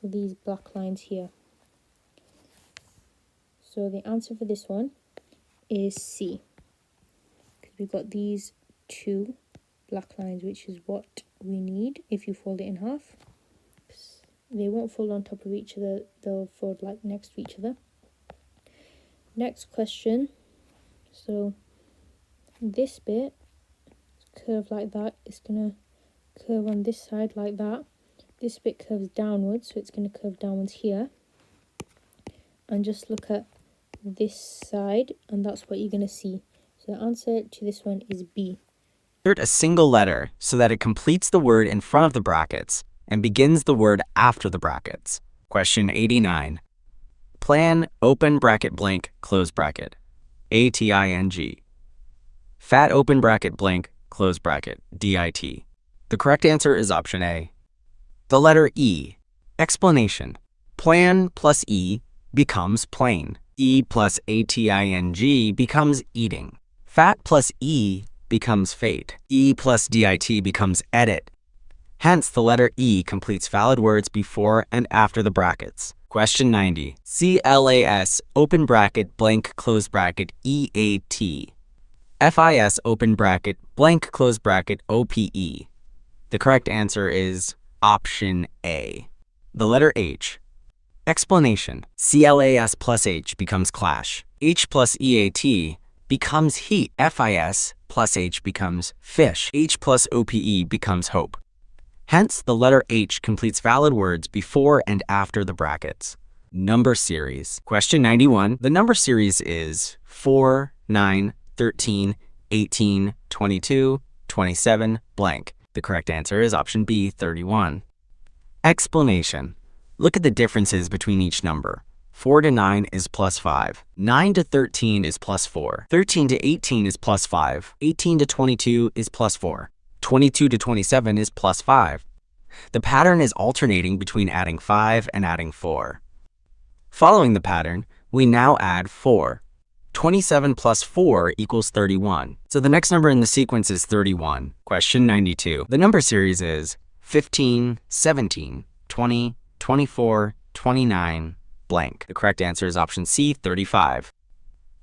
Speaker 2: of these black lines here. So the answer for this one is C, because we've got these two black lines, which is what we need if you fold it in half. They won't fold on top of each other, they'll fold like next to each other. Next question. So this bit curve like that, it's gonna curve on this side like that. This bit curves downwards, so it's gonna curve downwards here. And just look at this side, and that's what you're gonna see. So the answer to this one is B.
Speaker 1: Insert a single letter so that it completes the word in front of the brackets and begins the word after the brackets. Question 89. Plan open bracket blank close bracket. ATING. Fat open bracket blank close bracket. DIT. The correct answer is option A. The letter E. Explanation. Plan plus E becomes plain. E plus ATING becomes eating. Fat plus E becomes fate. E plus DIT becomes edit. Hence, the letter E completes valid words before and after the brackets. Question 90. CLAS open bracket blank close bracket EAT. FIS open bracket blank close bracket OPE. The correct answer is option A. The letter H. Explanation. CLAS plus H becomes clash. H plus EAT becomes heat. FIS plus H becomes fish. H plus OPE becomes hope. Hence, the letter H completes valid words before and after the brackets. Number series. Question 91. The number series is 4, 9, 13, 18, 22, 27, blank. The correct answer is option B, 31. Explanation. Look at the differences between each number. 4 to 9 is plus 5. 9 to 13 is plus 4. 13 to 18 is plus 5. 18 to 22 is plus 4. 22 to 27 is plus 5. The pattern is alternating between adding 5 and adding 4. Following the pattern, we now add 4. 27 plus 4 equals 31. So the next number in the sequence is 31. Question 92. The number series is 15, 17, 20, 24, 29, blank. The correct answer is option C, 35.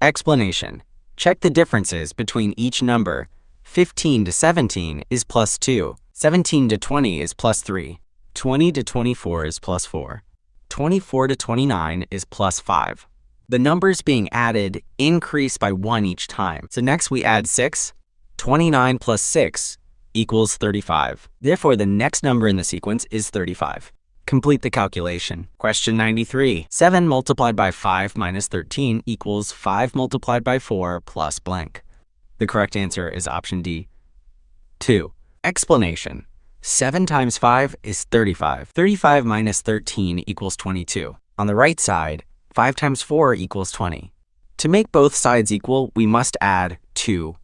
Speaker 1: Explanation. Check the differences between each number. 15 to 17 is plus 2. 17 to 20 is plus 3. 20 to 24 is plus 4. 24 to 29 is plus 5. The numbers being added increase by 1 each time. So next we add 6. 29 plus 6 equals 35. Therefore, the next number in the sequence is 35. Complete the calculation. Question 93. 7 multiplied by 5 minus 13 equals 5 multiplied by 4 plus blank. The correct answer is option D. 2. Explanation. 7 times 5 is 35. 35 minus 13 equals 22. On the right side, 5 times 4 equals 20. To make both sides equal, we must add 2.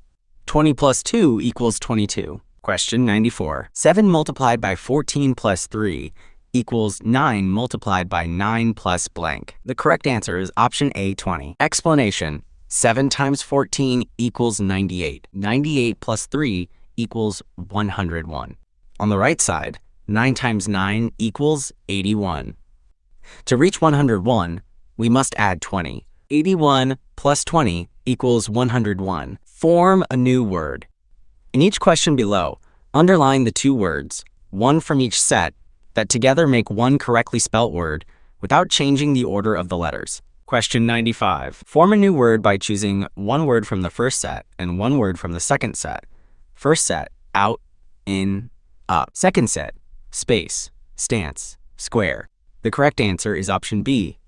Speaker 1: 20 plus 2 equals 22. Question 94. 7 multiplied by 14 plus 3 equals 9 multiplied by 9 plus blank. The correct answer is option A, 20. Explanation. 7 times 14 equals 98. 98 plus 3 equals 101. On the right side, 9 times 9 equals 81. To reach 101, we must add 20. 81 plus 20 equals 101. Form a new word. In each question below, underline the two words, one from each set, that together make one correctly spelt word without changing the order of the letters. Question 95. Form a new word by choosing one word from the first set and one word from the second set. First set, out, in, up. Second set, space, stance, square. The correct answer is option B,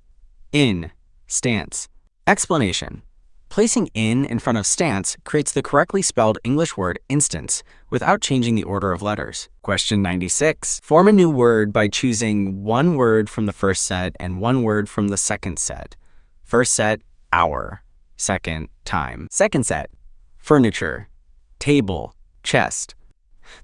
Speaker 1: in, stance. Explanation. Placing in front of stance creates the correctly spelled English word instance without changing the order of letters. Question 96. Form a new word by choosing one word from the first set and one word from the second set. First set, hour. Second, time. Second set, furniture, table, chest.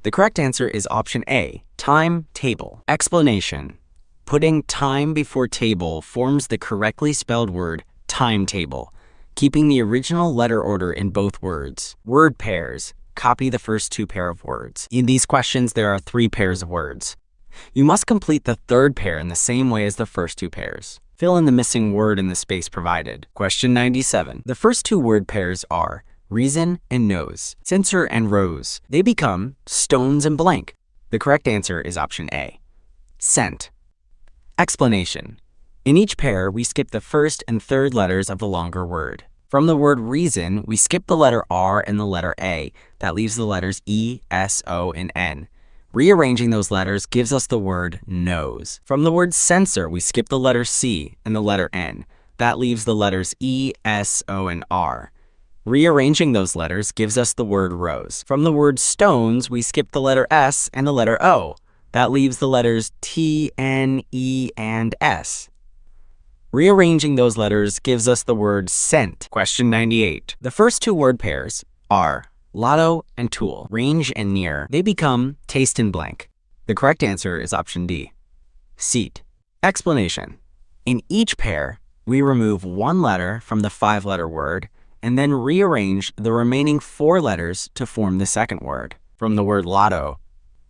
Speaker 1: The correct answer is option A, time, table. Explanation. Putting time before table forms the correctly spelled word timetable, keeping the original letter order in both words. Word pairs. Copy the first two pair of words. In these questions, there are 3 pairs of words. You must complete the third pair in the same way as the first 2 pairs. Fill in the missing word in the space provided. Question 97. The first 2 word pairs are reason and nose, censer and rose. They become stones and blank. The correct answer is option A, scent. Explanation. In each pair, we skip the first and third letters of the longer word. From the word reason, we skip the letter R and the letter A. That leaves the letters E, S, O, and N. Rearranging those letters gives us the word nose. From the word censer, we skip the letter C and the letter N. That leaves the letters E, S, O, and R. Rearranging those letters gives us the word rose. From the word stones, we skip the letter S and the letter O. That leaves the letters T, N, E, and S. Rearranging those letters gives us the word scent. Question 98. The first 2 word pairs are lotto and tool, range and near. They become taste and blank. The correct answer is option D, seat. Explanation. In each pair, we remove 1 letter from the 5-letter word and then rearrange the remaining 4 letters to form the second word. From the word lotto,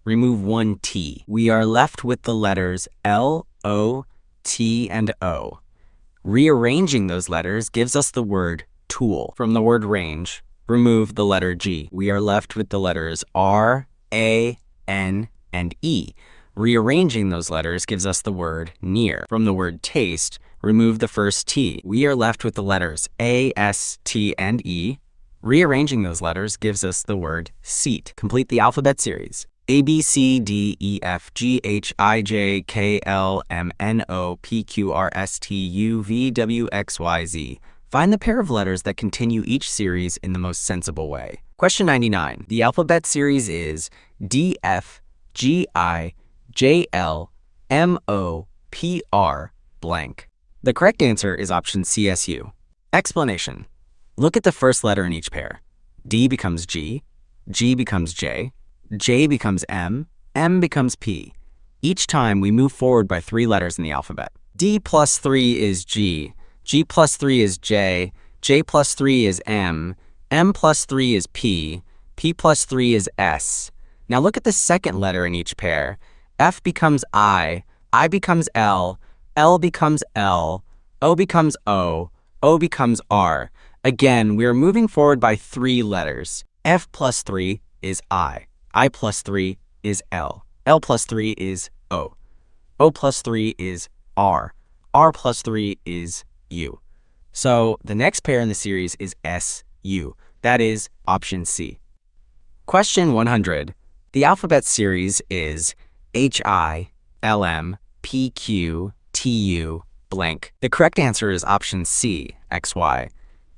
Speaker 1: remove 1 T. We are left with the letters L, O, T, and O. Rearranging those letters gives us the word tool. From the word range, remove the letter G. We are left with the letters R, A, N, and E. Rearranging those letters gives us the word near. From the word taste, remove the first T. We are left with the letters A, S, T, and E. Rearranging those letters gives us the word seat. Complete the alphabet series. A, B, C, D, E, F, G, H, I, J, K, L, M, N, O, P, Q, R, S, T, U, V, W, X, Y, Z. Find the pair of letters that continue each series in the most sensible way. Question 99. The alphabet series is D, F, G, I, J, L, M, O, P, R, blank. The correct answer is option C, S, U. Explanation. Look at the first letter in each pair. D becomes G, G becomes J, J becomes M, M becomes P. Each time we move forward by 3 letters in the alphabet. D plus 3 is G, G plus 3 is J, J plus 3 is M, M plus 3 is P, P plus 3 is S. Now look at the second letter in each pair. F becomes I becomes L becomes L, O becomes O, O becomes R. Again, we are moving forward by 3 letters. F plus 3 is I plus 3 is L plus 3 is O, O plus 3 is R plus 3 is U. So the next pair in the series is SU. That is option C. Question 100. The alphabet series is HI, LM, PQ, TU, blank. The correct answer is option C, XY.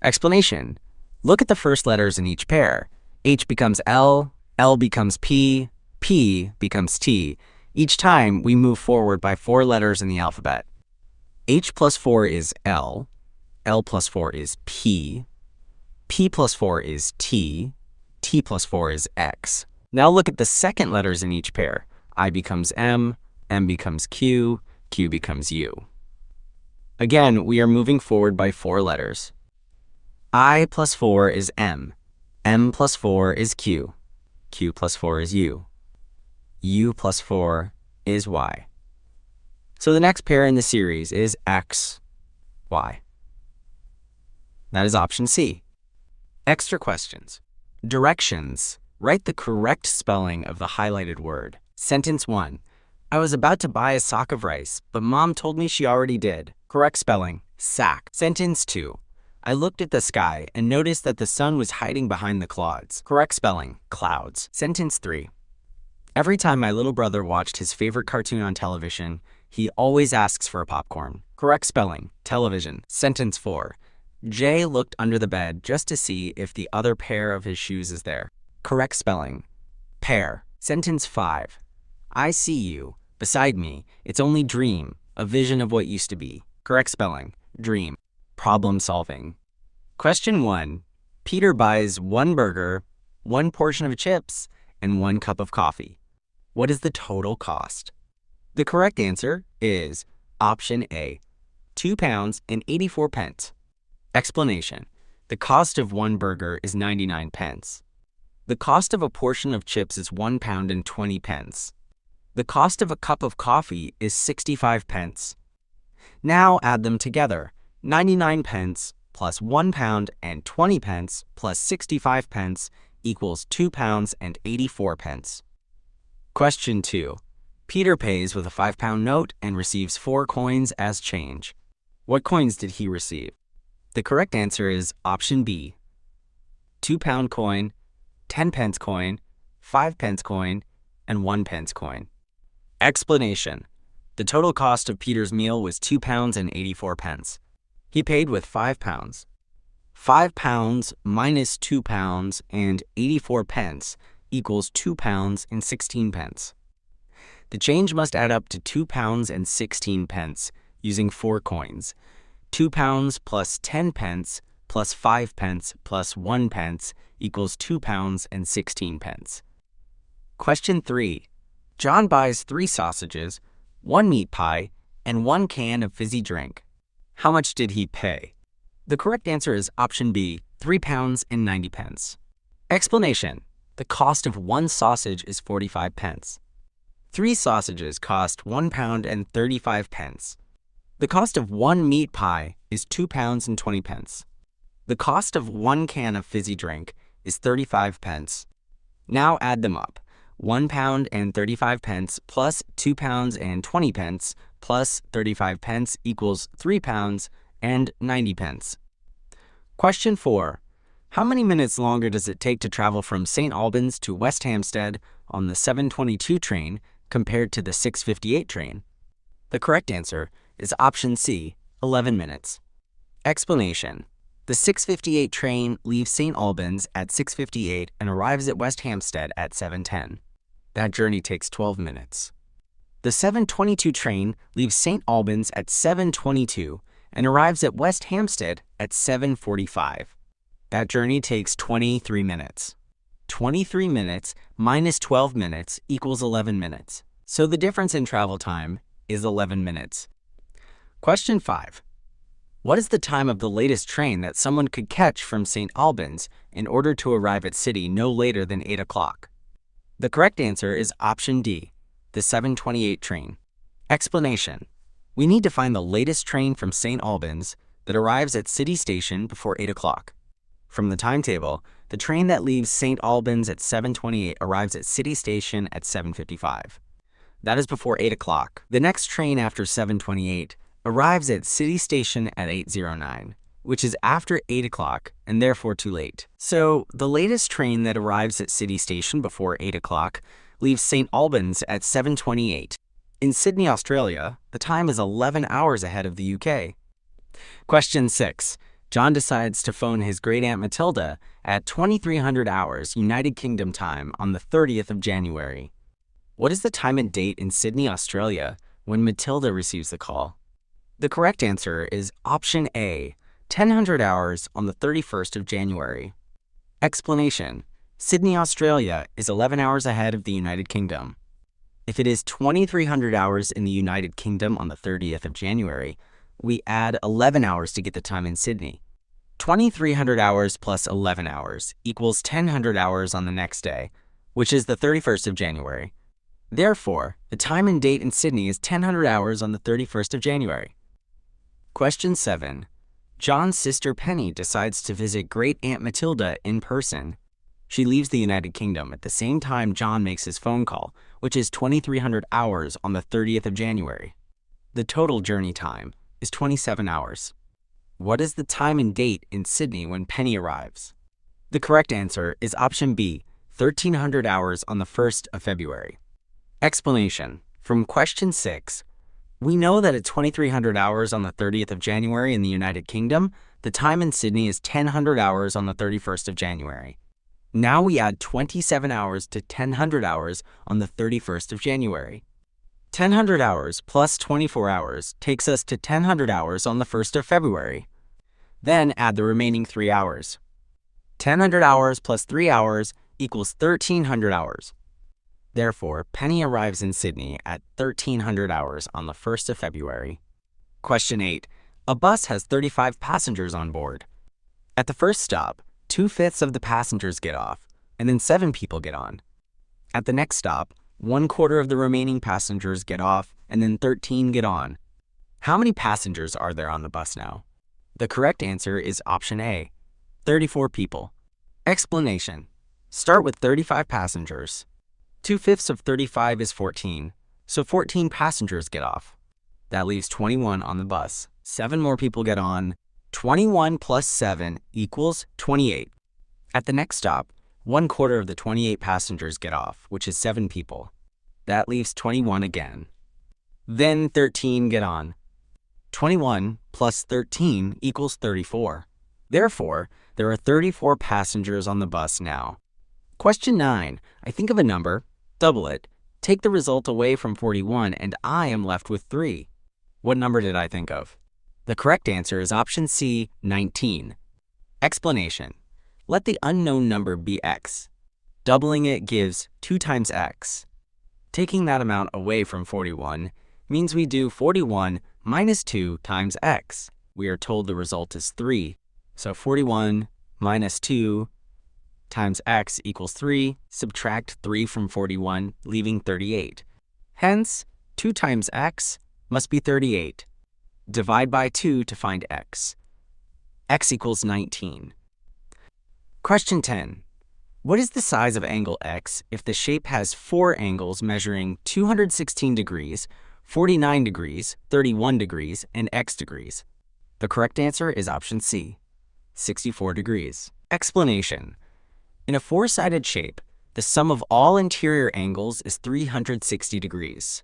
Speaker 1: Explanation. Look at the first letters in each pair. H becomes L, L becomes P, P becomes T. Each time, we move forward by 4 letters in the alphabet. H plus 4 is L, L plus 4 is P, P plus 4 is T, T plus 4 is X. Now look at the second letters in each pair. I becomes M, M becomes Q, Q becomes U. Again, we are moving forward by 4 letters. I plus 4 is M, M plus 4 is Q, Q plus 4 is U, U plus 4 is Y. So the next pair in the series is X, Y. That is option C. Extra questions. Directions. Write the correct spelling of the highlighted word. Sentence 1. I was about to buy a sock of rice, but Mom told me she already did. Correct spelling, sack. Sentence 2. I looked at the sky and noticed that the sun was hiding behind the clouds. Correct spelling, clouds. Sentence 3. Every time my little brother watched his favorite cartoon on television, he always asks for a popcorn. Correct spelling, television. Sentence 4. Jay looked under the bed just to see if the other pair of his shoes is there. Correct spelling, pair. Sentence 5. I see you. Beside me, it's only dream, a vision of what used to be. Correct spelling, dream. Problem solving. Question 1. Peter buys 1 burger, 1 portion of chips, and 1 cup of coffee. What is the total cost? The correct answer is option A, £2.84. Explanation. The cost of 1 burger is 99 pence. The cost of a portion of chips is £1.20. The cost of a cup of coffee is 65 pence. Now add them together. 99 pence plus £1.20 plus 65 pence equals £2.84. Question 2. Peter pays with a £5 note and receives 4 coins as change. What coins did he receive? The correct answer is option B, £2 coin, 10 pence coin, 5 pence coin, and 1 pence coin. Explanation. The total cost of Peter's meal was £2.84. He paid with £5. £5 minus £2.84 equals £2.16. The change must add up to £2.16 using 4 coins. £2 plus 10 pence plus 5 pence plus 1 pence equals £2.16. Question 3. John buys 3 sausages, 1 meat pie, and 1 can of fizzy drink. How much did he pay? The correct answer is option B, £3.90. Explanation. The cost of 1 sausage is 45 pence. 3 sausages cost £1.35. The cost of 1 meat pie is £2.20. The cost of 1 can of fizzy drink is 35 pence. Now add them up. £1.35 plus £2.20 plus 35 pence equals £3.90. Question 4. How many minutes longer does it take to travel from St. Albans to West Hampstead on the 7:22 train compared to the 6:58 train? The correct answer is option C, 11 minutes. Explanation. The 6:58 train leaves St. Albans at 6:58 and arrives at West Hampstead at 7:10. That journey takes 12 minutes. The 7:22 train leaves St. Albans at 7:22 and arrives at West Hampstead at 7:45. That journey takes 23 minutes. 23 minutes minus 12 minutes equals 11 minutes. So the difference in travel time is 11 minutes. Question 5. What is the time of the latest train that someone could catch from St. Albans in order to arrive at City no later than 8 o'clock? The correct answer is option D, the 7:28 train. Explanation. We need to find the latest train from St. Albans that arrives at City Station before 8 o'clock. From the timetable, the train that leaves St. Albans at 7:28 arrives at City Station at 7:55. That is before 8 o'clock. The next train after 7:28 arrives at City Station at 8:09, which is after 8 o'clock and therefore too late. So the latest train that arrives at City Station before 8 o'clock leaves St. Albans at 7:28. In Sydney, Australia, the time is 11 hours ahead of the UK. Question 6. John decides to phone his great aunt Matilda at 2300 hours United Kingdom time on the 30th of January. What is the time and date in Sydney, Australia when Matilda receives the call? The correct answer is option A, 1000 hours on the 31st of January. Explanation. Sydney, Australia is 11 hours ahead of the United Kingdom. If it is 2300 hours in the United Kingdom on the 30th of January, we add 11 hours to get the time in Sydney. 2300 hours plus 11 hours equals 1000 hours on the next day, which is the 31st of January. Therefore, the time and date in Sydney is 1000 hours on the 31st of January. Question 7. John's sister Penny decides to visit Great Aunt Matilda in person. She leaves the United Kingdom at the same time John makes his phone call, which is 2300 hours on the 30th of January. The total journey time is 27 hours. What is the time and date in Sydney when Penny arrives? The correct answer is option B, 1300 hours on the 1st of February. Explanation. From question 6, we know that at 2300 hours on the 30th of January in the United Kingdom, the time in Sydney is 1000 hours on the 31st of January. Now we add 27 hours to 1000 hours on the 31st of January. 1000 hours plus 24 hours takes us to 1000 hours on the 1st of February. Then add the remaining 3 hours. 1000 hours plus 3 hours equals 1300 hours. Therefore, Penny arrives in Sydney at 1300 hours on the 1st of February. Question 8. A bus has 35 passengers on board. At the first stop, 2/5 of the passengers get off, and then 7 people get on. At the next stop, 1/4 of the remaining passengers get off, and then 13 get on. How many passengers are there on the bus now? The correct answer is option A, 34 people. Explanation. Start with 35 passengers. 2/5 of 35 is 14, so 14 passengers get off. That leaves 21 on the bus. 7 more people get on. 21 plus 7 equals 28. At the next stop, 1/4 of the 28 passengers get off, which is 7 people. That leaves 21 again. Then 13 get on. 21 plus 13 equals 34. Therefore, there are 34 passengers on the bus now. Question 9. I think of a number, double it, take the result away from 41, and I am left with 3. What number did I think of? The correct answer is option C, 19. Explanation. Let the unknown number be x. Doubling it gives 2 times x. Taking that amount away from 41 means we do 41 minus 2 times x. We are told the result is 3. So 41 minus 2 times x equals 3. Subtract 3 from 41, leaving 38. Hence, 2 times x must be 38. Divide by 2 to find x. X equals 19. Question 10. What is the size of angle x if the shape has 4 angles measuring 216 degrees, 49 degrees, 31 degrees, and x degrees? The correct answer is option C, 64 degrees. Explanation. In a 4-sided shape, the sum of all interior angles is 360 degrees.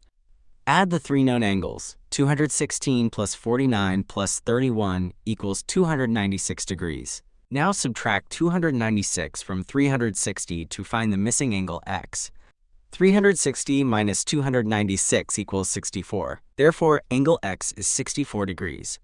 Speaker 1: Add the 3 known angles. 216 plus 49 plus 31 equals 296 degrees. Now subtract 296 from 360 to find the missing angle x. 360 minus 296 equals 64. Therefore, angle x is 64 degrees.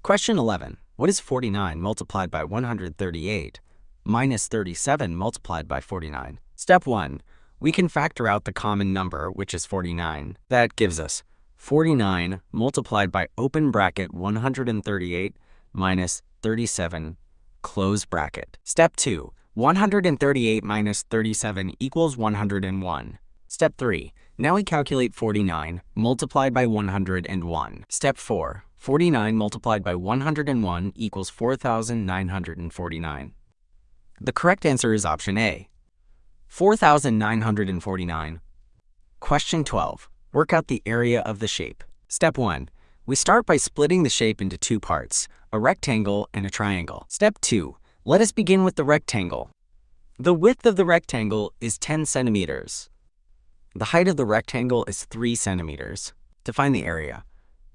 Speaker 1: Question 11. What is 49 multiplied by 138 minus 37 multiplied by 49? Step 1. We can factor out the common number, which is 49. That gives us 49 multiplied by open bracket 138 minus 37 close bracket. Step 2. 138 minus 37 equals 101. Step 3. Now we calculate 49 multiplied by 101. Step 4. 49 multiplied by 101 equals 4,949. The correct answer is option A, 4,949. Question 12. Work out the area of the shape. Step 1. We start by splitting the shape into 2 parts, a rectangle and a triangle. Step 2. Let us begin with the rectangle. The width of the rectangle is 10 centimeters. The height of the rectangle is 3 centimeters. To find the area,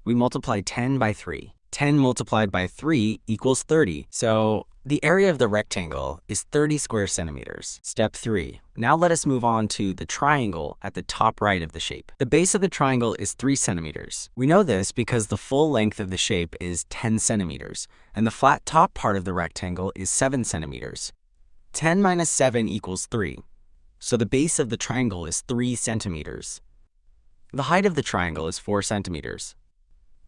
Speaker 1: we multiply 10 by 3. 10 multiplied by 3 equals 30. So the area of the rectangle is 30 square centimeters. Step 3. Now let us move on to the triangle at the top right of the shape. The base of the triangle is 3 centimeters. We know this because the full length of the shape is 10 centimeters, and the flat top part of the rectangle is 7 centimeters. 10 minus 7 equals 3. So the base of the triangle is 3 centimeters. The height of the triangle is 4 centimeters.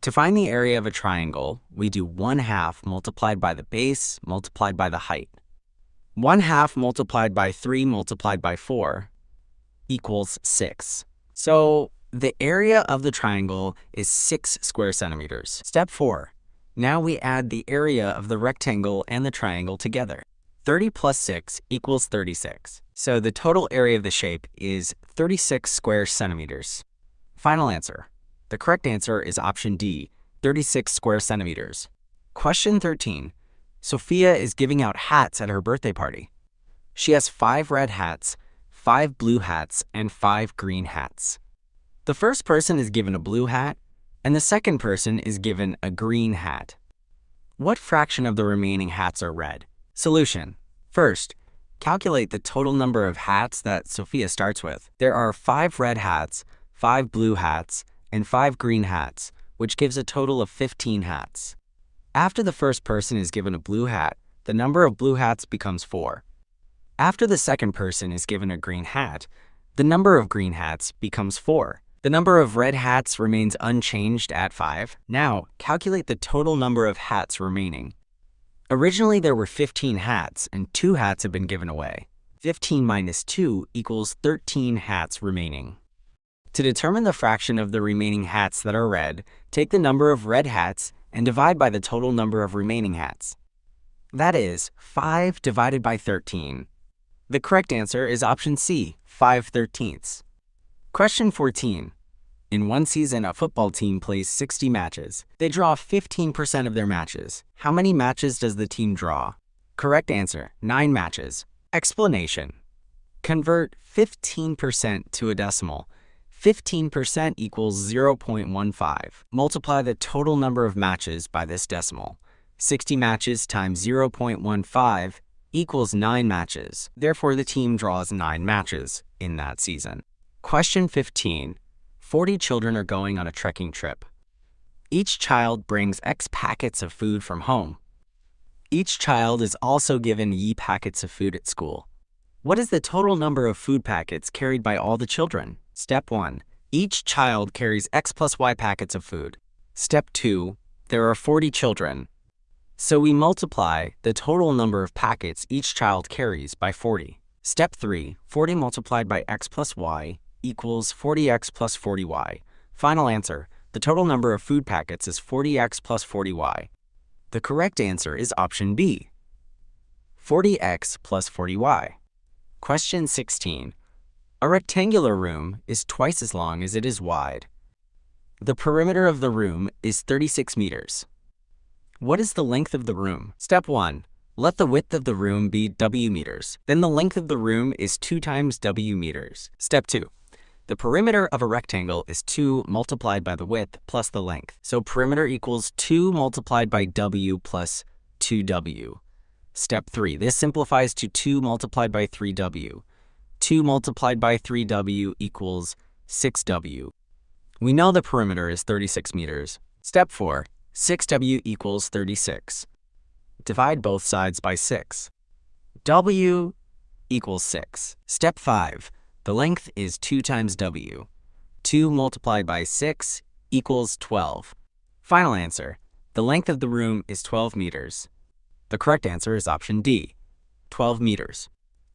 Speaker 1: To find the area of a triangle, we do 1/2 multiplied by the base multiplied by the height. 1/2 multiplied by 3 multiplied by 4 equals 6. So the area of the triangle is 6 square centimeters. Step 4. Now we add the area of the rectangle and the triangle together. 30 plus 6 equals 36. So the total area of the shape is 36 square centimeters. Final answer. The correct answer is option D, 36 square centimeters. Question 13. Sophia is giving out hats at her birthday party. She has 5 red hats, 5 blue hats, and 5 green hats. The first person is given a blue hat, and the second person is given a green hat. What fraction of the remaining hats are red? Solution. First, calculate the total number of hats that Sophia starts with. There are 5 red hats, 5 blue hats, and 5 green hats, which gives a total of 15 hats. After the first person is given a blue hat, the number of blue hats becomes 4. After the second person is given a green hat, the number of green hats becomes 4. The number of red hats remains unchanged at 5. Now, calculate the total number of hats remaining. Originally, there were 15 hats, and 2 hats have been given away. 15 minus 2 equals 13 hats remaining. To determine the fraction of the remaining hats that are red, take the number of red hats and divide by the total number of remaining hats. That is 5 divided by 13. The correct answer is option C, 5/13. Question 14. In one season, a football team plays 60 matches. They draw 15% of their matches. How many matches does the team draw? Correct answer, 9 matches. Explanation. Convert 15% to a decimal. 15% equals 0.15. Multiply the total number of matches by this decimal. 60 matches times 0.15 equals 9 matches. Therefore, the team draws 9 matches in that season. Question 15. 40 children are going on a trekking trip. Each child brings X packets of food from home. Each child is also given Y packets of food at school. What is the total number of food packets carried by all the children? Step 1. Each child carries X plus Y packets of food. Step 2. There are 40 children. So we multiply the total number of packets each child carries by 40. Step 3. 40 multiplied by X plus Y equals 40X plus 40Y. Final answer. The total number of food packets is 40X plus 40Y. The correct answer is option B, 40X plus 40Y. Question 16. A rectangular room is twice as long as it is wide. The perimeter of the room is 36 meters. What is the length of the room? Step 1. Let the width of the room be W meters. Then the length of the room is 2 times W meters. Step 2. The perimeter of a rectangle is 2 multiplied by the width plus the length. So perimeter equals 2 multiplied by W plus 2W. Step 3. This simplifies to 2 multiplied by 3W. 2 multiplied by 3W equals 6W. We know the perimeter is 36 meters. Step 4. 6W equals 36. Divide both sides by 6. W equals 6. Step 5. The length is 2 times W. 2 multiplied by 6 equals 12. Final answer. The length of the room is 12 meters. The correct answer is option D, 12 meters.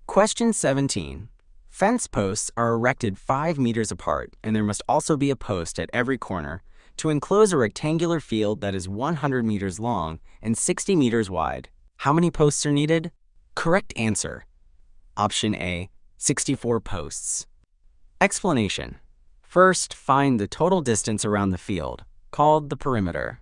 Speaker 1: Question 17. Fence posts are erected 5 meters apart, and there must also be a post at every corner to enclose a rectangular field that is 100 meters long and 60 meters wide. How many posts are needed? Correct answer. Option A, 64 posts. Explanation. First, find the total distance around the field, called the perimeter.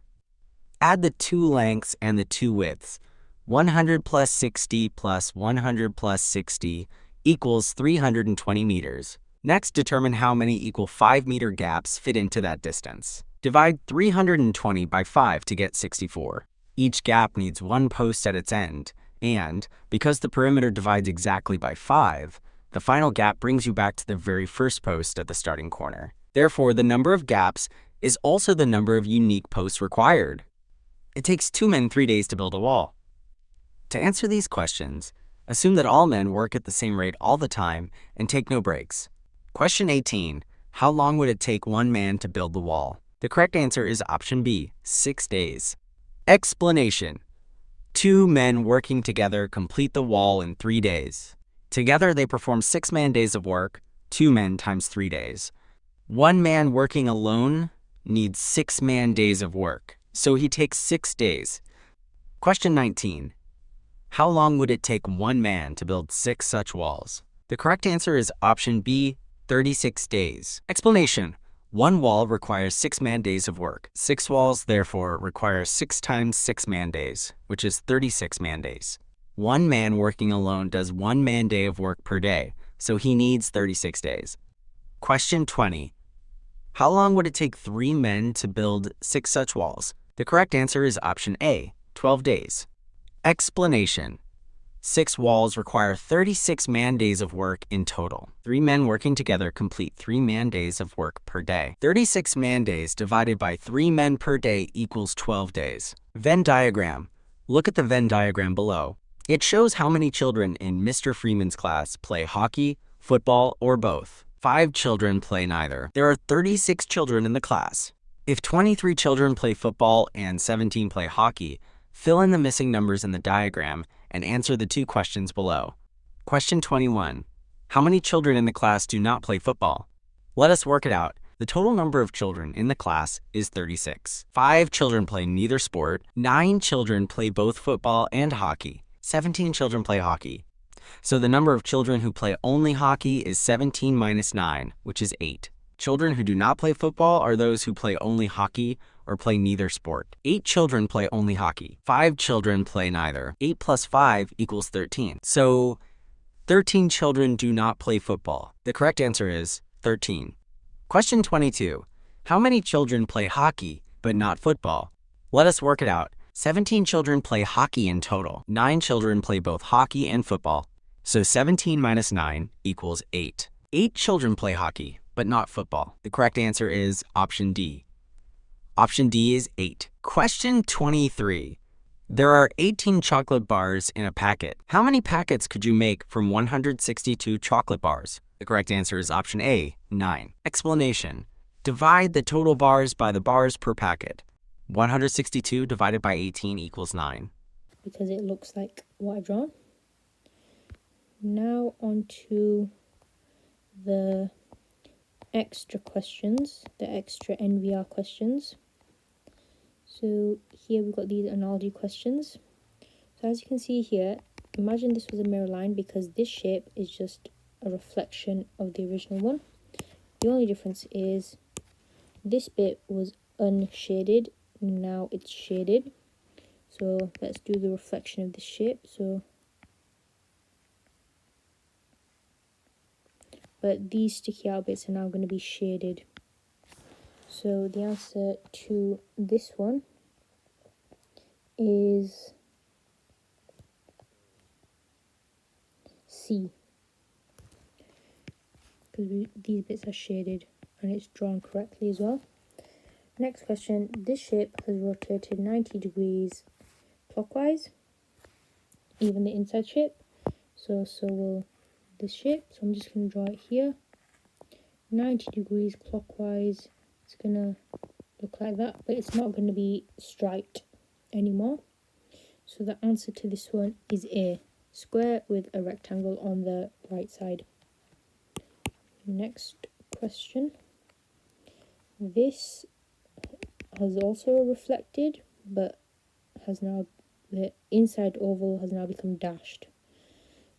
Speaker 1: Add the 2 lengths and the 2 widths. 100 plus 60 plus 100 plus 60 equals 320 meters. Next, determine how many equal 5-meter gaps fit into that distance. Divide 320 by 5 to get 64. Each gap needs one post at its end, and because the perimeter divides exactly by 5, the final gap brings you back to the very first post at the starting corner. Therefore, the number of gaps is also the number of unique posts required. It takes 2 men 3 days to build a wall. To answer these questions, assume that all men work at the same rate all the time and take no breaks. Question 18. How long would it take one man to build the wall? The correct answer is option B, 6 days. Explanation. 2 men working together complete the wall in 3 days. Together they perform 6 man-days of work, 2 men times 3 days. 1 man working alone needs 6 man-days of work, so he takes 6 days. Question 19. How long would it take 1 man to build 6 such walls? The correct answer is option B, 36 days. Explanation. 1 wall requires 6 man-days of work. 6 walls, therefore, require 6 times 6 man-days, which is 36 man-days. 1 man working alone does 1 man-day of work per day, so he needs 36 days. Question 20. How long would it take 3 men to build 6 such walls? The correct answer is option A, 12 days. Explanation. 6 walls require 36 man-days of work in total. 3 men working together complete 3 man-days of work per day. 36 man-days divided by 3 men per day equals 12 days. Venn diagram. Look at the Venn diagram below. It shows how many children in Mr. Freeman's class play hockey, football, or both. 5 children play neither. There are 36 children in the class. If 23 children play football and 17 play hockey, fill in the missing numbers in the diagram and answer the 2 questions below. Question 21. How many children in the class do not play football? Let us work it out. The total number of children in the class is 36. 5 children play neither sport. 9 children play both football and hockey. 17 children play hockey. So the number of children who play only hockey is 17 minus 9, which is 8. Children who do not play football are those who play only hockey or play neither sport. 8 children play only hockey. 5 children play neither. 8 plus 5 equals 13. So 13 children do not play football. The correct answer is 13. Question 22. How many children play hockey but not football? Let us work it out. 17 children play hockey in total. 9 children play both hockey and football. So 17 minus 9 equals 8. 8 children play hockey but not football. The correct answer is option D. Option D is 8. Question 23. There are 18 chocolate bars in a packet. How many packets could you make from 162 chocolate bars? The correct answer is option A, 9. Explanation. Divide the total bars by the bars per packet. 162 divided by 18 equals 9.
Speaker 2: Because it looks like what I've drawn. Now on to the extra questions, the extra NVR questions. So here we've got these analogy questions. So as you can see here, imagine this was a mirror line because this shape is just a reflection of the original one. The only difference is this bit was unshaded, now it's shaded. So let's do the reflection of this shape. But these sticky out bits are now going to be shaded. So the answer to this one is C. Because these bits are shaded and it's drawn correctly as well. Next question. This shape has rotated 90 degrees clockwise. Even the inside shape. So will this shape. So I'm just going to draw it here. 90 degrees clockwise. It's going to look like that, but it's not going to be striped anymore. So the answer to this one is A, square with a rectangle on the right side. Next question. This has also reflected, but has now, the inside oval has now become dashed.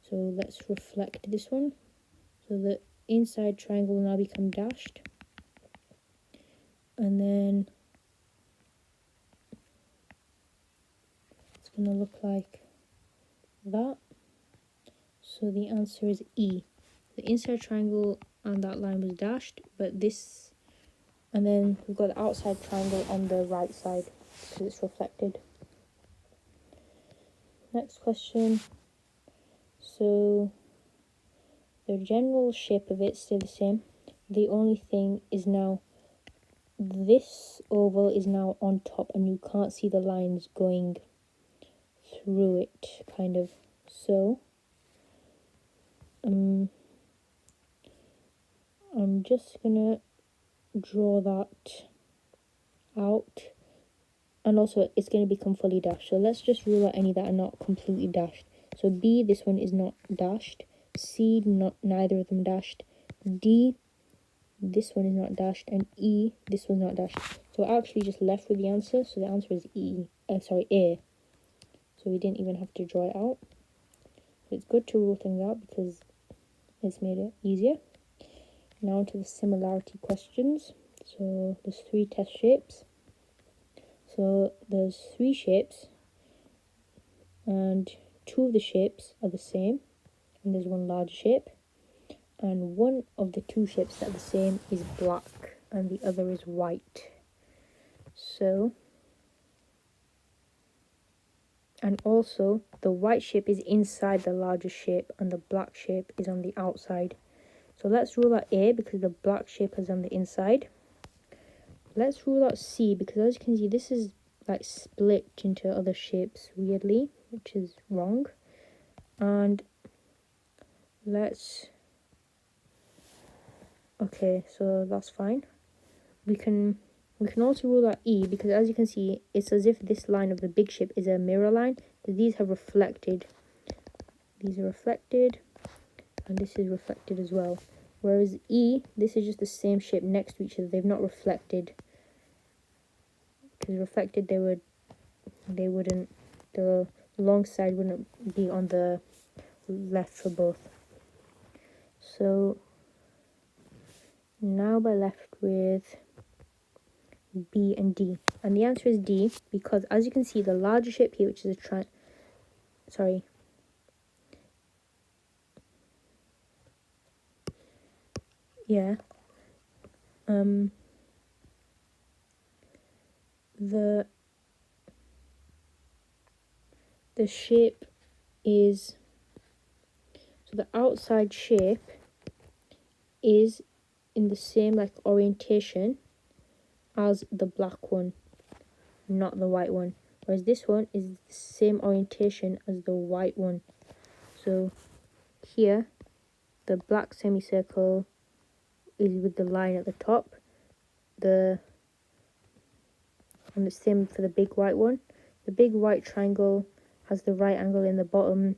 Speaker 2: So let's reflect this one. So the inside triangle will now become dashed. And then it's going to look like that. So the answer is E. The inside triangle and that line was dashed, but this, and then we've got the outside triangle on the right side because it's reflected. Next question. So the general shape of it's still the same. The only thing is now this oval is now on top and you can't see the lines going through it, kind of. So I'm just gonna draw that out, and also it's going to become fully dashed. So let's just rule out any that are not completely dashed. So B, this one is not dashed. C, neither of them dashed. D, this one is not dashed, and E, this one's not dashed. So we're actually just left with the answer. So the answer is A. So we didn't even have to draw it out. So it's good to rule things out because it's made it easier. Now to the similarity questions. So there's 3 test shapes. So there's 3 shapes, and 2 of the shapes are the same, and there's one larger shape, and one of the 2 shapes that are the same is black, and the other is white. So, and also the white shape is inside the larger shape, and the black shape is on the outside. So let's rule out A because the black shape is on the inside. Let's rule out C because, as you can see, this is like split into other shapes weirdly, which is wrong. And okay, so that's fine. We can also rule out E because, as you can see, it's as if this line of the big shape is a mirror line, because these have reflected. These are reflected, and this is reflected as well. Whereas E, this is just the same shape next to each other. They've not reflected. Because reflected, the long side wouldn't be on the left for both. So now we're left with B and D, and the answer is D because, as you can see, the larger shape here, which is a the shape is, so the outside shape is in the same like orientation as the black one, not the white one. Whereas this one is the same orientation as the white one. So here, the black semicircle is with the line at the top. And the same for the big white one. The big white triangle has the right angle in the bottom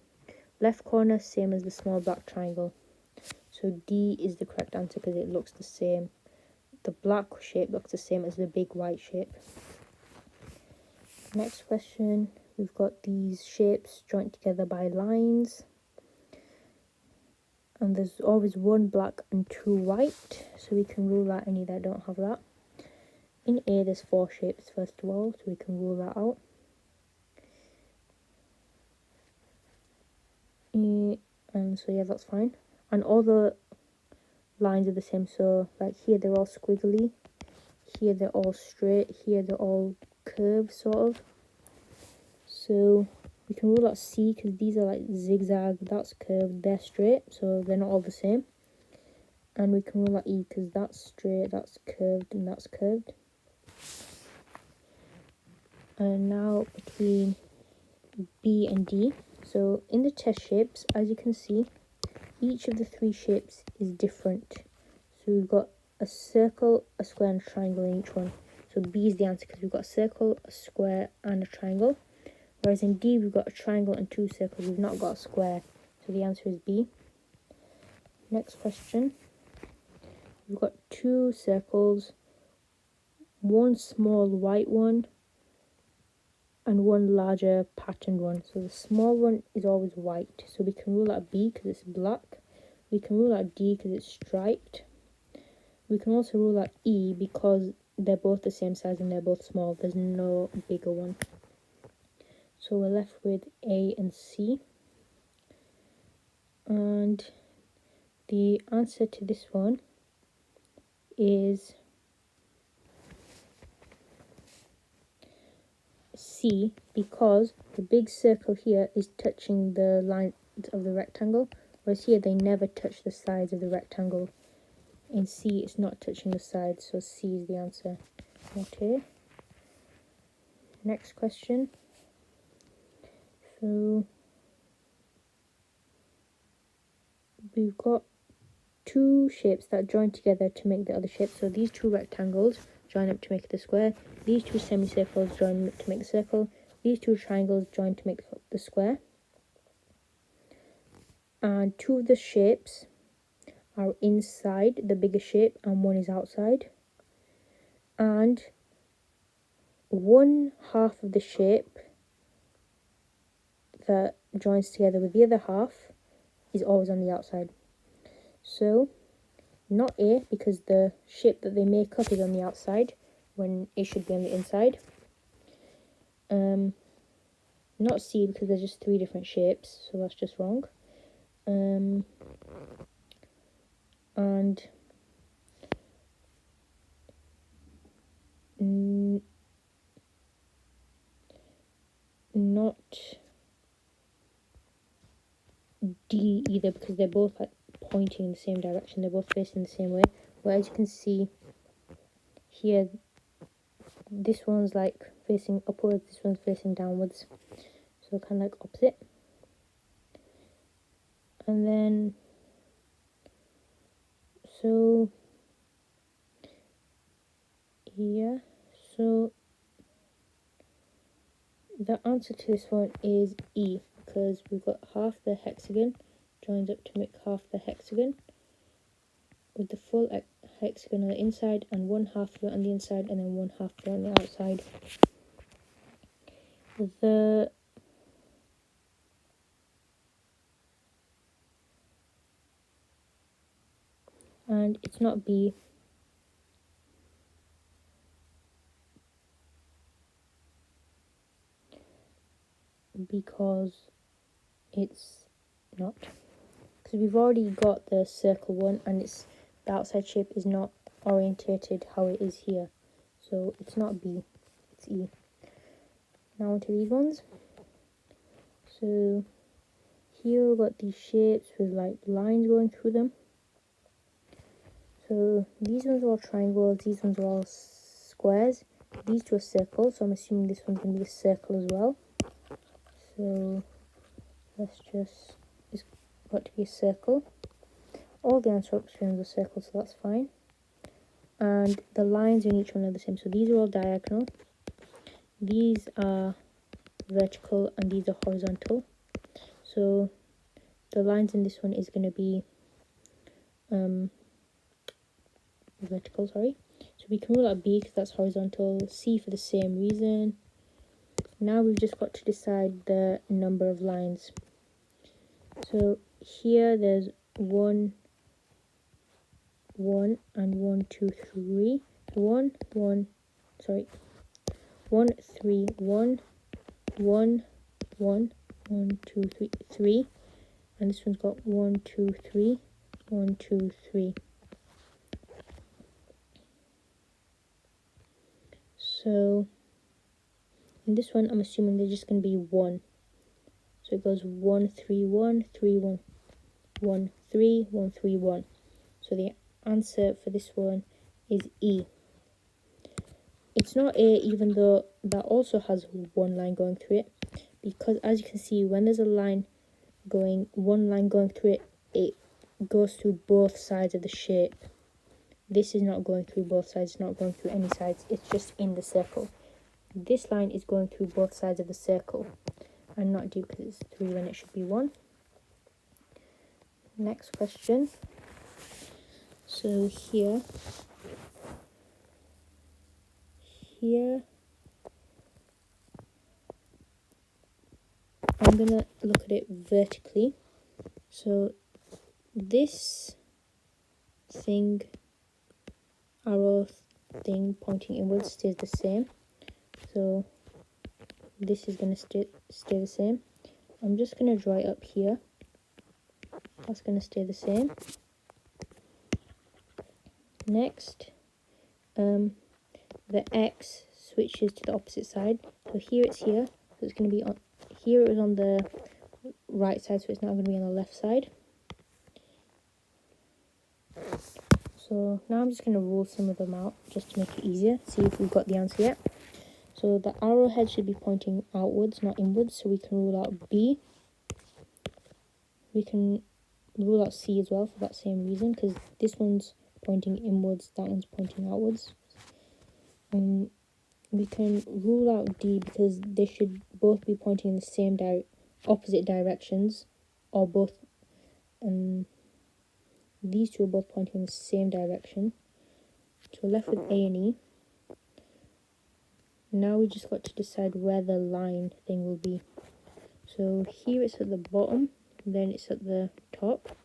Speaker 2: left corner, same as the small black triangle. So D is the correct answer because it looks the same. The black shape looks the same as the big white shape. Next question, we've got these shapes joined together by lines. And there's always 1 black and 2 white, so we can rule out any that don't have that. In A, there's 4 shapes, first of all, so we can rule that out. And so yeah, that's fine. And all the lines are the same, so like here they're all squiggly, here they're all straight, here they're all curved, sort of. So we can rule out C because these are like zigzag, that's curved, they're straight, so they're not all the same. And we can rule out E because that's straight, that's curved, and that's curved. And now between B and D. So in the test shapes, as you can see, each of the 3 shapes is different. So we've got a circle, a square, and a triangle in each one. So B is the answer because we've got a circle, a square, and a triangle. Whereas in D, we've got a triangle and 2 circles. We've not got a square. So the answer is B. Next question. We've got 2 circles, 1 small white one, and 1 larger patterned one. So the small one is always white. So we can rule out B because it's black. We can rule out D because it's striped. We can also rule out E because they're both the same size and they're both small. There's no bigger one. So we're left with A and C. And the answer to this one is C, because the big circle here is touching the lines of the rectangle, whereas here they never touch the sides of the rectangle. In C, it's not touching the sides, so C is the answer. Okay. Next question. So we've got two shapes that join together to make the other shape. So these two rectangles join up to make the square. These two semicircles join up to make the circle. These two triangles join to make the square. And two of the shapes are inside the bigger shape and one is outside. And one half of the shape that joins together with the other half is always on the outside. So, not A, because the shape that they make up is on the outside when it should be on the inside. Not C, because there's just three different shapes, so that's just wrong. And not D either, because they're both like pointing in the same direction, they're both facing the same way. But as you can see here, this one's like facing upwards, this one's facing downwards, so kind of like opposite. And then so the answer to this one is E, because we've got half the hexagon joins up to make half the hexagon with the full hexagon on the inside and one half of it on the inside and then one half of it on the outside. And it's not B, because it's not, because we've already got the circle one and it's the outside shape is not orientated how it is here, so it's not B, it's E. Now onto these ones. So here we've got these shapes with like lines going through them. So these ones are all triangles, these ones are all squares, these two are circles, so I'm assuming this one's going to be a circle as well. So it's got to be a circle. All the answer options are circles, so that's fine. And the lines in each one are the same. So these are all diagonal, these are vertical, and these are horizontal. So the lines in this one is going to be vertical, sorry. So we can rule out B because that's horizontal, C for the same reason. Now we've just got to decide the number of lines. So here there's 1, 1, and 1, 2, 3. 1, 1, 3, 1, 1, 1, 1, 2, 3, 3. And this one's got 1, 2, 3, 1, 2, 3. So in this one, I'm assuming they're just going to be 1. So it goes 1, 3, 1, 3, 1, 1, 3, 1, 3, 1. So the answer for this one is E. It's not A, even though that also has one line going through it, because as you can see, when there's one line going through it, it goes through both sides of the shape. This is not going through both sides, it's not going through any sides, it's just in the circle. This line is going through both sides of the circle, and not D because it's 3 when it should be 1. Next question. So here I'm gonna look at it vertically. So this arrow thing pointing inwards stays the same. So this is gonna stay the same. I'm just gonna draw it up here. That's gonna stay the same. Next, the x switches to the opposite side. So here it's here, so it's going to be on here. It was on the right side, so it's now going to be on the left side. So now I'm just going to rule some of them out just to make it easier. See if we've got the answer yet. So the arrowhead should be pointing outwards, not inwards. So we can rule out B. We can rule out C as well for that same reason, because this one's pointing inwards, that one's pointing outwards. We can rule out D because they should both be pointing in the same opposite directions, or both. These two are both pointing in the same direction. So we're left with A and E. Now we just got to decide where the line thing will be. So here it's at the bottom, then it's at the top.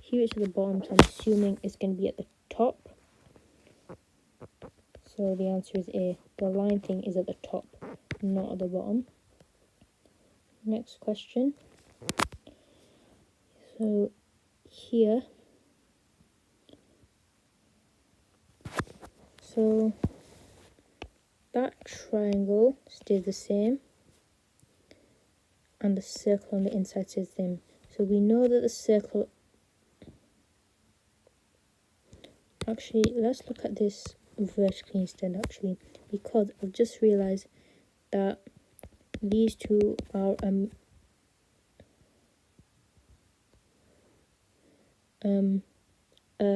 Speaker 2: Here it's at the bottom, so I'm assuming it's going to be at the top. So the answer is A. The line thing is at the top, not at the bottom. Next question. So here, so that triangle stays the same, and the circle on the inside stays the same. So we know that the circle... Actually, let's look at this vertically instead, actually, because I've just realized that these two are a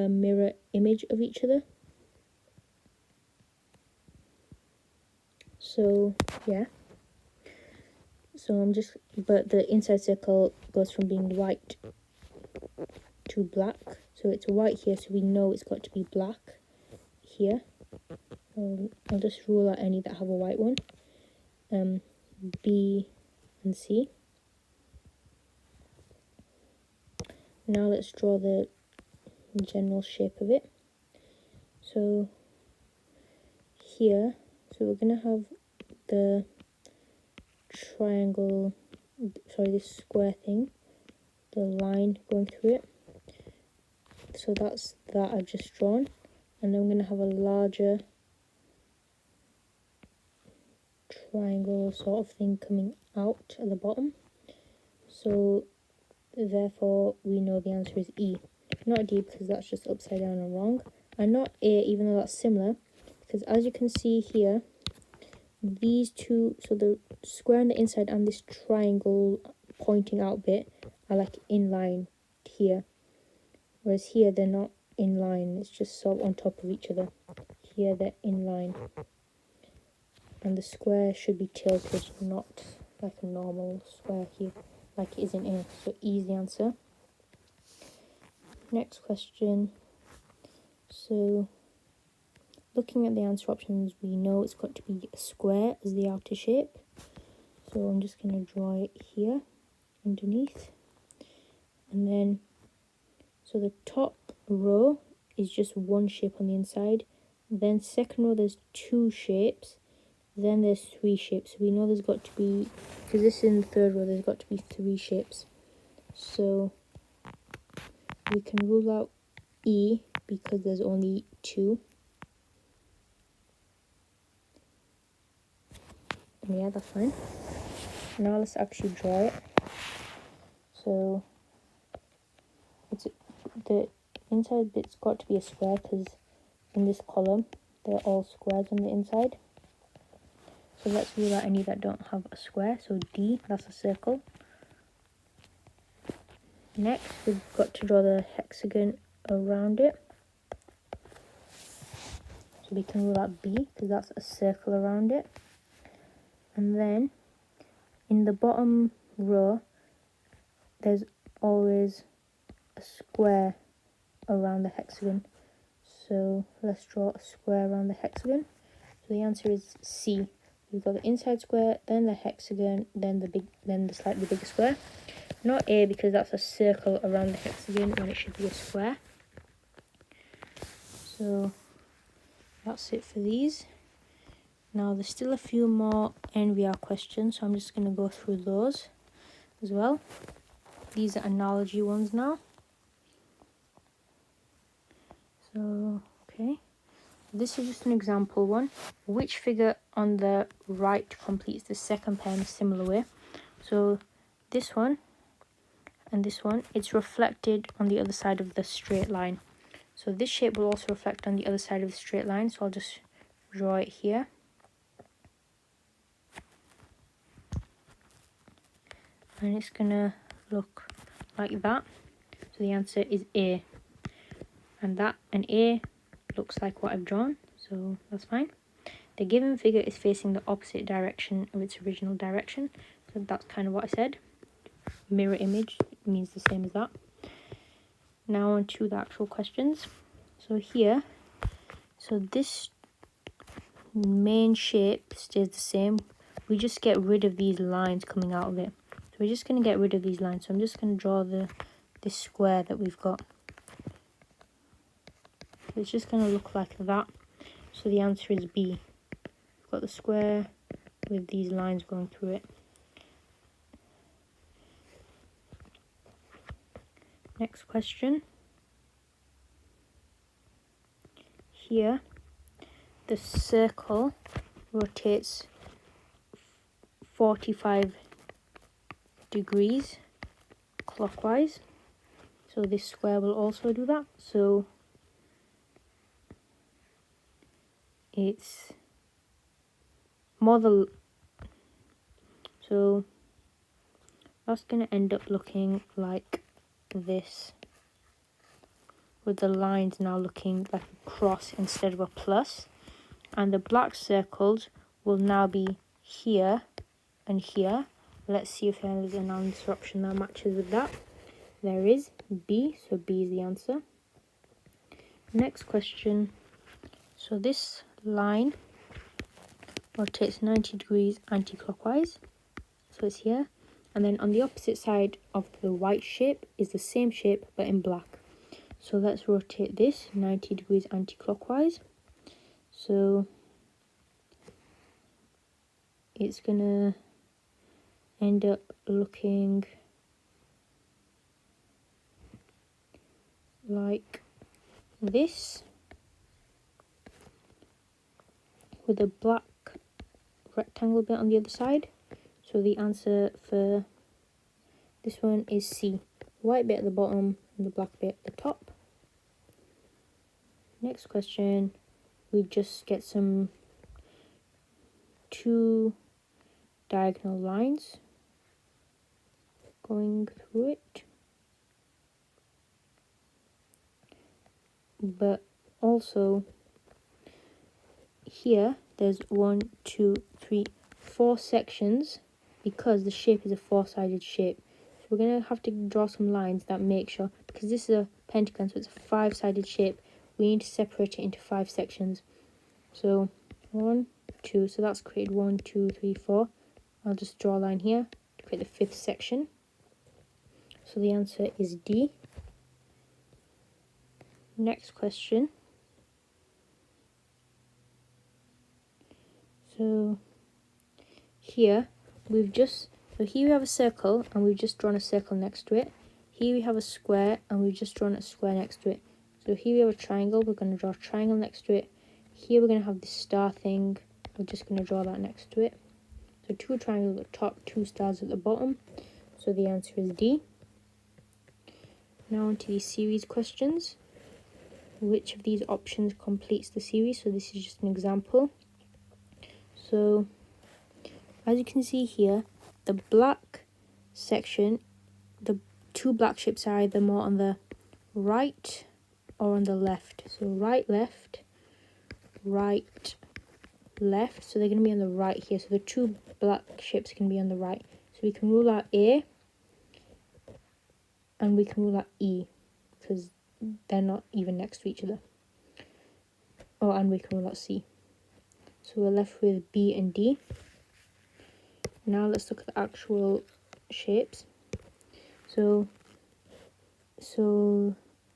Speaker 2: mirror image of each other. So yeah, but the inside circle goes from being white to black. So it's white here, so we know it's got to be black here. I'll just rule out any that have a white one. B and C. Now let's draw the general shape of it. So here, so we're going to have the triangle, this square thing, the line going through it. So that's that I've just drawn. And then I'm going to have a larger triangle sort of thing coming out at the bottom. So therefore we know the answer is E. Not D, because that's just upside down and wrong. And not A, even though that's similar, because as you can see here, these two, so the square on the inside and this triangle pointing out bit are like in line here, whereas here they're not in line, it's just sort of on top of each other. Here they're in line, and the square should be tilted, not like a normal square here like it is in A. So E is the answer. Next question. So looking at the answer options, we know it's got to be a square as the outer shape. So I'm just going to draw it here underneath. And then, so the top row is just one shape on the inside. Then second row there's two shapes. Then there's three shapes. So we know there's got to be, because this is in the third row, there's got to be three shapes. So we can rule out E because there's only two. Yeah, that's fine. Now let's actually draw it. So it's the inside bit's got to be a square, because in this column they're all squares on the inside. So let's rule out any that don't have a square. So D, that's a circle. Next, we've got to draw the hexagon around it. So we can rule out B, because that's a circle around it. And then in the bottom row, there's always a square around the hexagon. So let's draw a square around the hexagon. So the answer is C. We've got the inside square, then the hexagon, then the slightly bigger square. Not A, because that's a circle around the hexagon when it should be a square. So that's it for these. Now there's still a few more NVR questions, so I'm just going to go through those as well. These are analogy ones now. So, okay. Okay, this is just an example one. Which figure on the right completes the second pair in a similar way? So this one and this one, it's reflected on the other side of the straight line. So this shape will also reflect on the other side of the straight line. So I'll just draw it here. And it's gonna look like that. So the answer is A. And that and A looks like what I've drawn. So that's fine. The given figure is facing the opposite direction of its original direction. So that's kind of what I said. Mirror image means the same as that. Now on to the actual questions. So here, so this main shape stays the same. We just get rid of these lines coming out of it. So we're just going to get rid of these lines. So I'm just going to draw this square that we've got. So it's just going to look like that. So the answer is B. We've got the square with these lines going through it. Next question. Here, the circle rotates 45 degrees clockwise. So this square will also do that. So it's so that's going to end up looking like this, with the lines now looking like a cross instead of a plus, and the black circles will now be here and here. Let's see if there's an answer option that matches with that. There is B, so B is the answer. Next question. So this line rotates 90 degrees anti-clockwise, so it's here, and then on the opposite side of the white shape is the same shape but in black. So let's rotate this 90 degrees anti-clockwise. So it's gonna end up looking like this, with a black rectangle bit on the other side. So the answer for this one is C. White bit at the bottom and the black bit at the top. Next question, we just get two diagonal lines going through it. But also here there's 1, 2, 3, 4 sections because the shape is a four-sided shape. So we're going to have to draw some lines that make sure, because this is a pentagon, so it's a five-sided shape, we need to separate it into 5 sections. So 1, 2, so that's created 1, 2, 3, 4. I'll just draw a line here to create the 5th section. So the answer is D. Next question. So here we have a circle and we've just drawn a circle next to it. Here we have a square and we've just drawn a square next to it. So here we have a triangle, we're going to draw a triangle next to it. Here we're going to have this star thing, we're just going to draw that next to it. So 2 triangles at the top, 2 stars at the bottom. So the answer is D. Now on to these series questions. Which of these options completes the series? So this is just an example. So as you can see here, the black section, the 2 black ships are either more on the right or on the left. So right, left, right, left. So they're going to be on the right here. So the 2 black ships can be on the right. So we can rule out A and we can rule out E because they're not even next to each other. Oh, and we can rule out C. So we're left with B and D. Now let's look at the actual shapes. So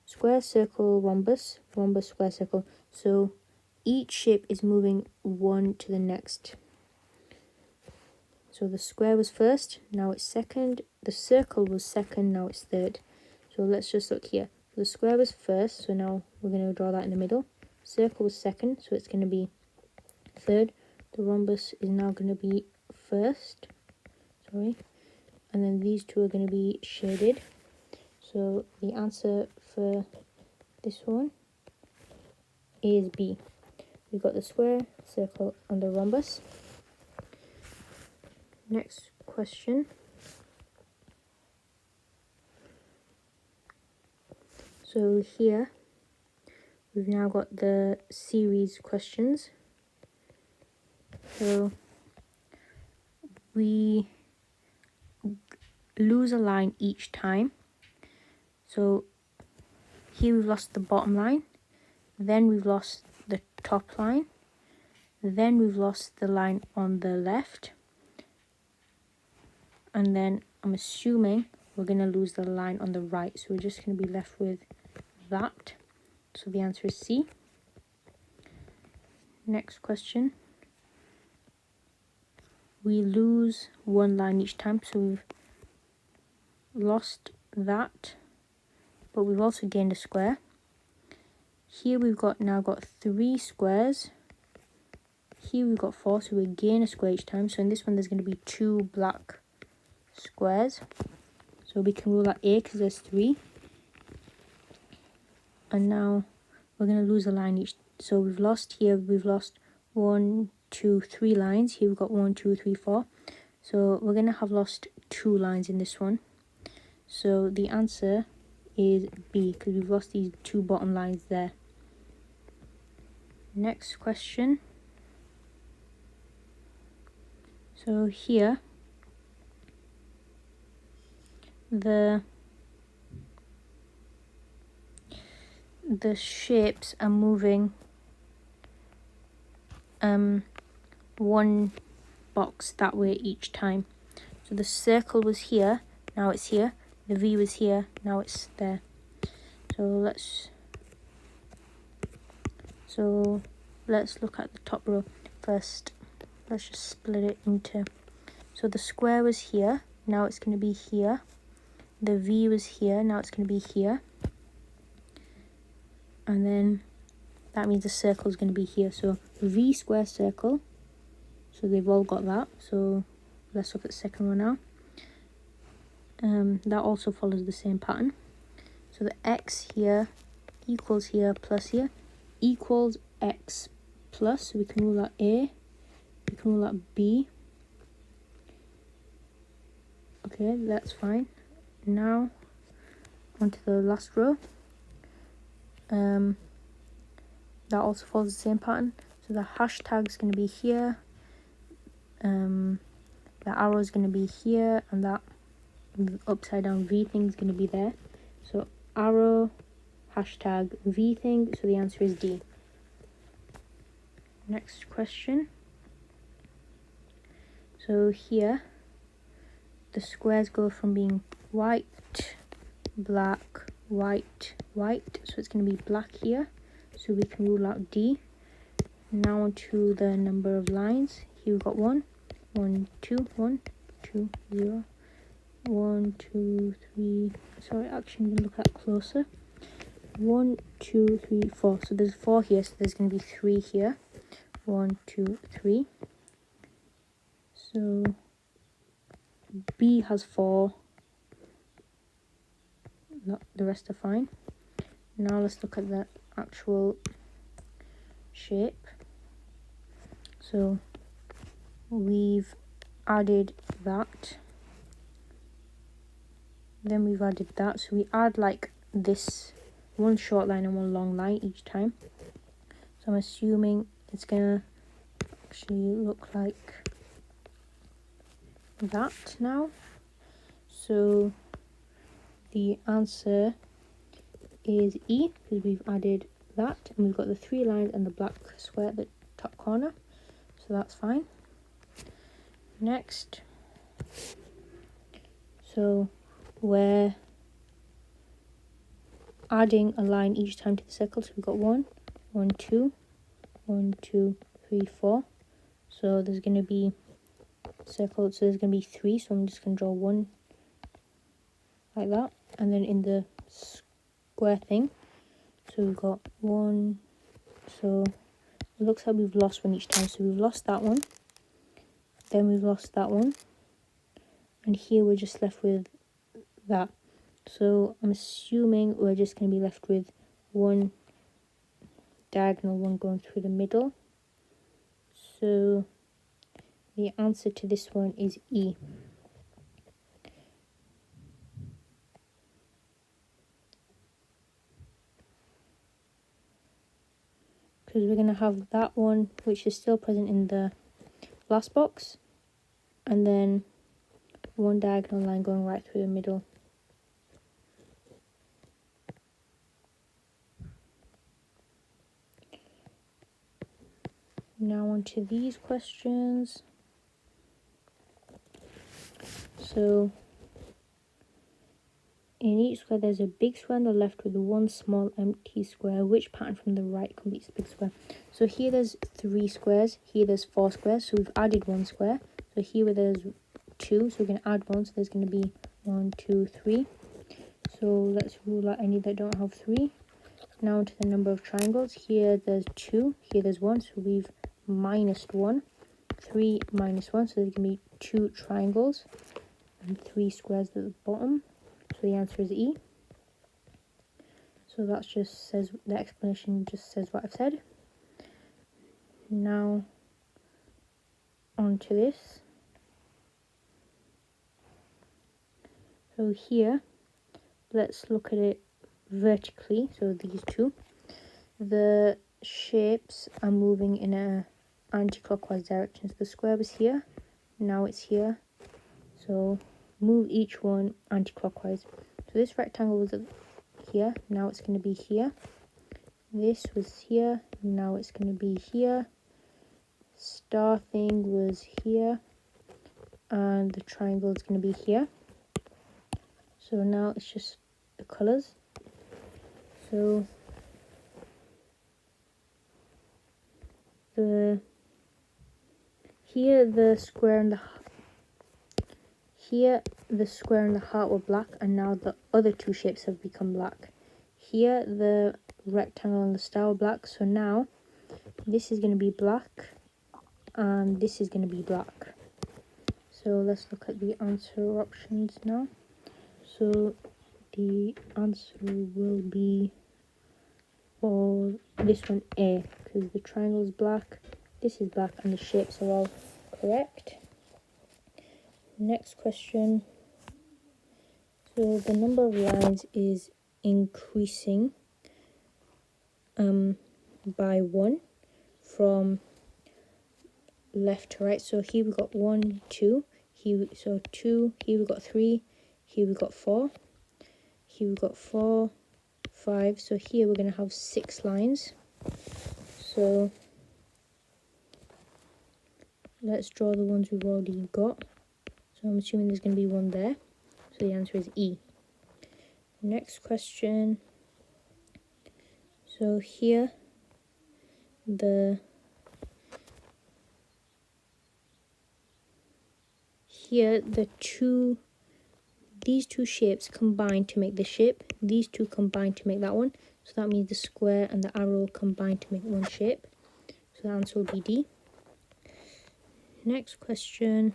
Speaker 2: square, circle, rhombus, rhombus, square, circle. So each shape is moving one to the next. So the square was first, now it's second. The circle was second, now it's third. So let's just look here. So the square was first, so now we're going to draw that in the middle. circle was second, so it's going to be third. The rhombus is now going to be first. Sorry. And then these two are going to be shaded. So the answer for this one is B. We've got the square, circle, and the rhombus. Next question. So here, we've now got the series questions. So we lose a line each time. So here we've lost the bottom line, then we've lost the top line, then we've lost the line on the left, and then I'm assuming we're going to lose the line on the right. So we're just going to be left with that. So the answer is C. Next question. We lose one line each time, so we've lost that, but we've also gained a square. Here we've now got 3 squares. Here we've got 4, so we gain a square each time. So in this one there's going to be 2 black squares. So we can rule out A because there's 3. And now we're going to lose a line each. So we've lost 1, 2, 3 lines. Here we've got 1, 2, 3, 4. So we're going to have lost 2 lines in this one. So the answer is B because we've lost these 2 bottom lines there. Next question. So here, the shapes are moving one box that way each time. So the circle was here, now it's here. The V was here, now it's there. So let's look at the top row first. Let's just split it into. So the square was here, now it's going to be here. The V was here, now it's going to be here. And then that means the circle is going to be here. So V square circle. So they've all got that. So let's look at the second one now. That also follows the same pattern. So the X here equals here plus here equals X plus. So we can rule out A. We can rule out B. Okay, that's fine. Now onto the last row. That also follows the same pattern. So the hashtag is going to be here. The arrow is going to be here, and that upside down V thing is going to be there. So arrow, hashtag, V thing. So the answer is D. Next question. So here, the squares go from being white, black, white, white. So it's going to be black here. So we can rule out D. Now onto the number of lines. Here we've got 1, 1, 2, 1, 2, 0, 1, 2, 3. Sorry, actually, I'm going to look at closer. 1, 2, 3, 4. So there's 4 here, so there's going to be 3 here. 1, 2, 3. So B has 4. No, the rest are fine. Now let's look at the actual shape. So we've added that, then we've added that. So we add like this, one short line and one long line each time. So I'm assuming it's gonna actually look like that now. So the answer is E because we've added that, and we've got the 3 lines and the black square at the top corner. So that's fine. Next, so we're adding a line each time to the circle. So we've got 1, 1, 2, 1, 2, 3, 4. So there's going to be circle, so there's going to be 3. So I'm just going to draw 1 like that, and then in the square thing, so we've got 1, So it looks like we've lost one each time. So we've lost that one, then we've lost that one, and here we're just left with that. So I'm assuming we're just going to be left with one diagonal one going through the middle. So the answer to this one is E. Because we're going to have that one which is still present in the last box, and then one diagonal line going right through the middle. Now on to these questions. So in each square there's a big square on the left with one small empty square. Which pattern from the right completes the big square? So here there's 3 squares, here there's 4 squares, so we've added 1 square. So here where there's 2, so we're going to add 1, so there's going to be 1, 2, 3. So let's rule out any that don't have 3. Now onto the number of triangles. Here there's 2, here there's 1, so we've minus 1. 3 minus 1, so there's going to be 2 triangles and 3 squares at the bottom. So the answer is E. So that just says, the explanation just says what I've said. Now on to this. So here, let's look at it vertically. So these two, the shapes are moving in a anti-clockwise direction. So the square was here, now it's here. So move each one anti-clockwise. So this rectangle was here, now it's going to be here. This was here, now it's going to be here. Star thing was here, and the triangle is going to be here. So now it's just the colors. So here the square and the heart were black, and now the other two shapes have become black. Here the rectangle and the star were black, so now this is going to be black and this is going to be black. So let's look at the answer options now. So the answer will be for this one A, because the triangle is black, this is black, and the shapes are all correct. Next question. So the number of lines is increasing by 1 from left to right. So here we've got 1, 2, here 2, here we've got 3, here we've got 4, here we've got 4, 5. So here we're going to have 6 lines. So let's draw the ones we've already got. So I'm assuming there's going to be one there. So the answer is E. Next question. So here these two shapes combine to make this shape. These two combine to make that one. So that means the square and the arrow combine to make one shape. So the answer will be D. Next question.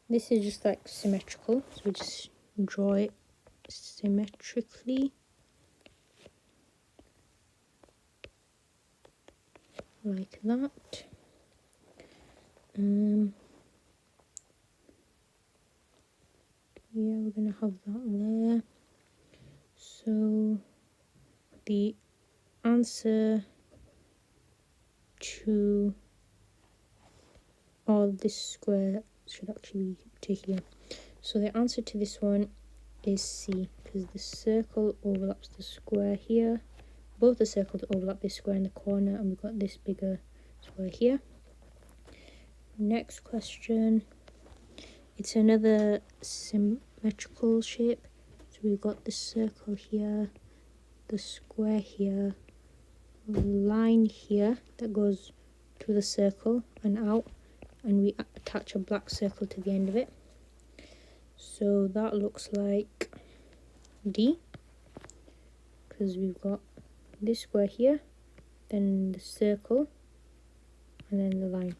Speaker 2: This is just like symmetrical. So we just draw it symmetrically. Like that. Yeah, we're gonna have that there. So the answer to all this square should actually be to here. So the answer to this one is C, because the circle overlaps the square here. Both the circles overlap this square in the corner, and we've got this bigger square here. Next question. It's another symmetrical shape. So we've got the circle here, the square here, a line here that goes to the circle and out, and we attach a black circle to the end of it. So that looks like D, because we've got this square here, then the circle, and then the line.